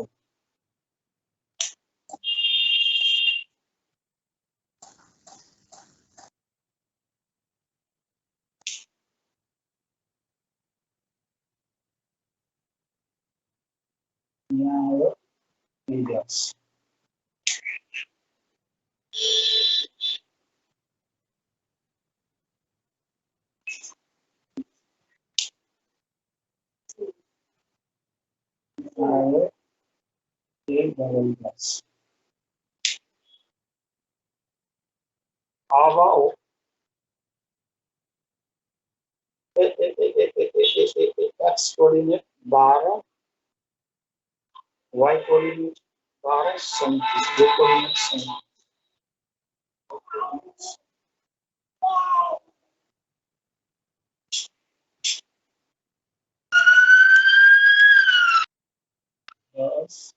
यहाँ आयो 10 आयो 10 अब x coordinate 12 y coordinate 12 27 z coordinate 10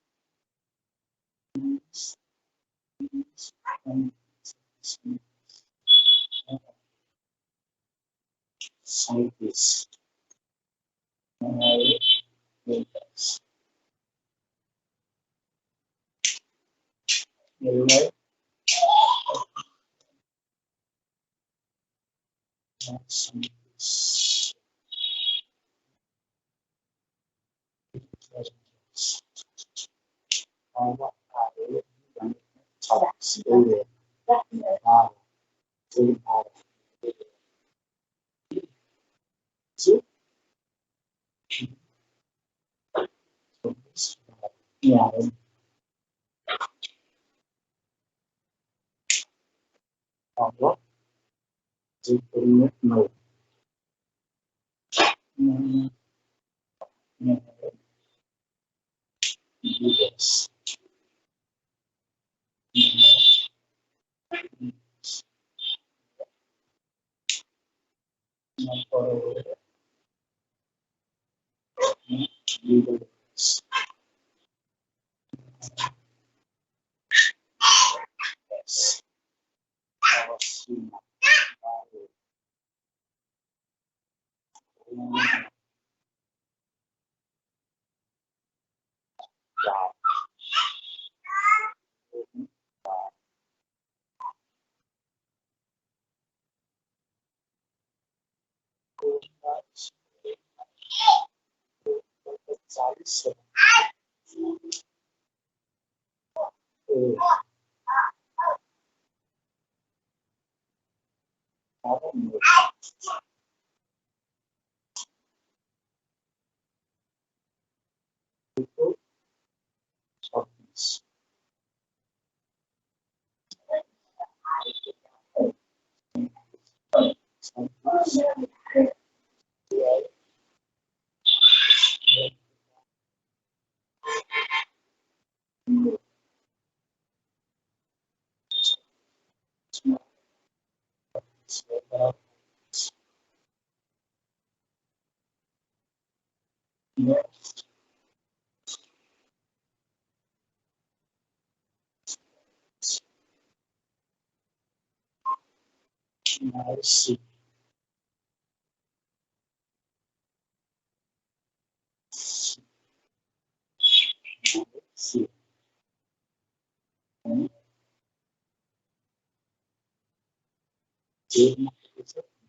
27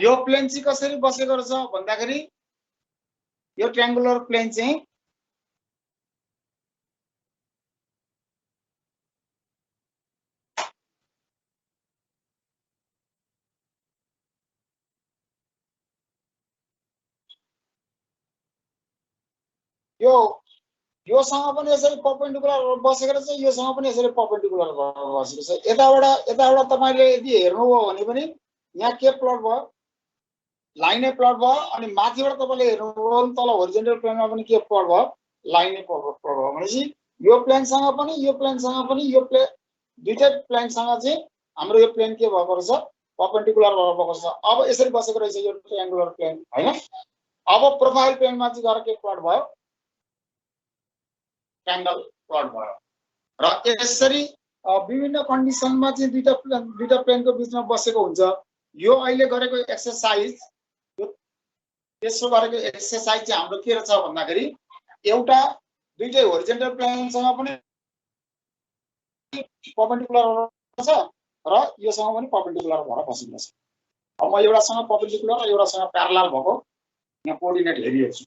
यो प्लेन चाहिँ कसरी बसेको रहेछ भन्दाखेरि यो ट्रायंगुलर प्लेन चाहिँ योसँग पनि यसरी परपेन्डिकुलर बसेको रहेछ, योसँग पनि यसरी परपेन्डिकुलर बसेको छ। यताबाट तपाईले यदि हेर्नुभयो भने पनि यहाँ के प्लट भयो, लाइनै प्लट भयो। अनि माथिबाट तपाईले हेर्नुभयो भने तल होरिजेन्टल प्लेनमा पनि के प्लट भयो, लाइनै प्लट भयो। भनेपछि यो प्लेनसँग पनि यो प्लेनसँग पनि यो प्लेन दुईटै प्लेनसँग चाहिँ हाम्रो यो प्लेन के भएको रहेछ, परपेन्डिकुलर भएको छ। अब यसरी बसेको रहेछ यो ट्रायंगुलर प्लेन हैन। अब प्रोफाइल प्लेनमा चाहिँ गएर के प्लट भयो, ट्रायंगल प्लट भयो। र यसरी विभिन्न कन्डिसनमा चाहिँ दुईटा प्लेनको बीचमा बसेको हुन्छ। यो अहिले गरेको एक्सरसाइज, यो त्यसो गरेको एक्सरसाइज चाहिँ हाम्रो के रहेछ भन्दाखेरि एउटा दुईटै होरिजेन्टल प्लेनसँग पनि परपेन्डिकुलर छ र योसँग पनि परपेन्डिकुलर भएर बसेको छ। अब म एउटासँग परपेन्डिकुलर र एउटासँग प्यारलल भएको यहाँ कोअर्डिनेट हेरिएको छु।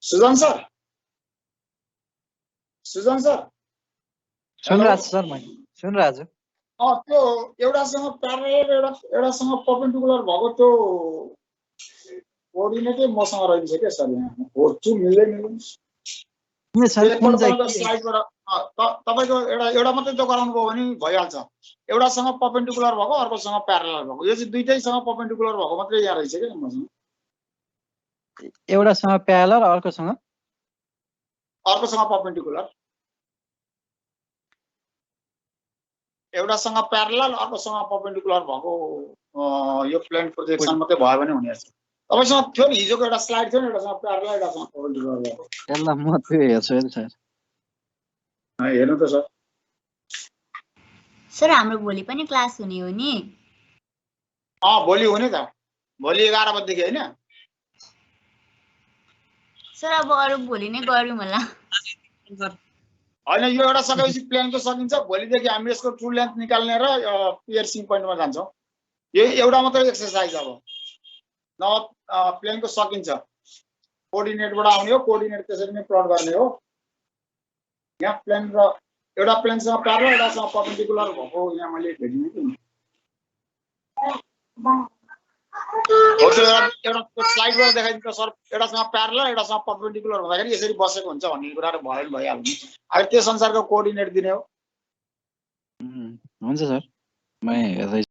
सुजन सर सुनिरहेको छु सर, मैले सुनिरहेको छु। त्यो एउटासँग प्यारलल एउटासँग परपेन्डिकुलर भएको त्यो कोअर्डिनेटै मसँग रहन्छ क्या सर यहाँ खोज्छु मिल्दैन किन सर कुन चाहिँ स्लाइडबाट तपाईँको एउटा मात्रै त गराउनु भयो भने भइहाल्छ एउटासँग परपेन्डिकुलर भएको अर्कोसँग प्यारलल भएको यो चाहिँ दुईटैसँग परपेन्डिकुलर भएको मात्रै यहाँ रहेछ क्या मसँग एउटासँग प्यारलल अर्कोसँग परपेन्डिकुलर एउटासँग प्यारलल अर्कोसँग परपेन्डिकुलर भएको यो प्लेन प्रोजेक्सन मात्रै भयो भने हुने रहेछ तपाईसँग थियो नि हिजोको एउटा स्लाइड थियो नि एउटासँग प्यारलल एउटासँग परपेन्डिकुलर भएको यसलाई म त्यो हेर्छु है सर हेर्नु त सर सर हाम्रो भोलि पनि क्लास हुने हो नि भोलि हुने त भोलि 11 बजेदेखि होइन सर अब अरू भोलि नै गरौँ होला होइन यो एउटा सकेपछि प्लेनको सकिन्छ भोलिदेखि हामी यसको ट्रु लेन्थ निकाल्ने र पियर्सिङ पोइन्टमा जान्छौँ यो एउटा मात्रै एक्सर्साइज अब न प्लेनको सकिन्छ कोअर्डिनेटबाट आउने हो कोअर्डिनेट त्यसरी नै प्लट गर्ने हो यहाँ प्लेन र एउटा प्लेनसँग प्यारलल एउटासँग परपेन्डिकुलर भएको यहाँ मैले भेटिने थिएँ एउटा स्लाइडबाट देखाइदिन्छ सर एउटासँग प्यारलल एउटासँग परपेन्डिकुलर हुँदाखेरि यसरी बसेको हुन्छ भन्ने कुराहरू भयो भने भइहाल्ने अब त्यस अनुसारको कोअर्डिनेट दिने हो हुन्छ सर म हेर्दै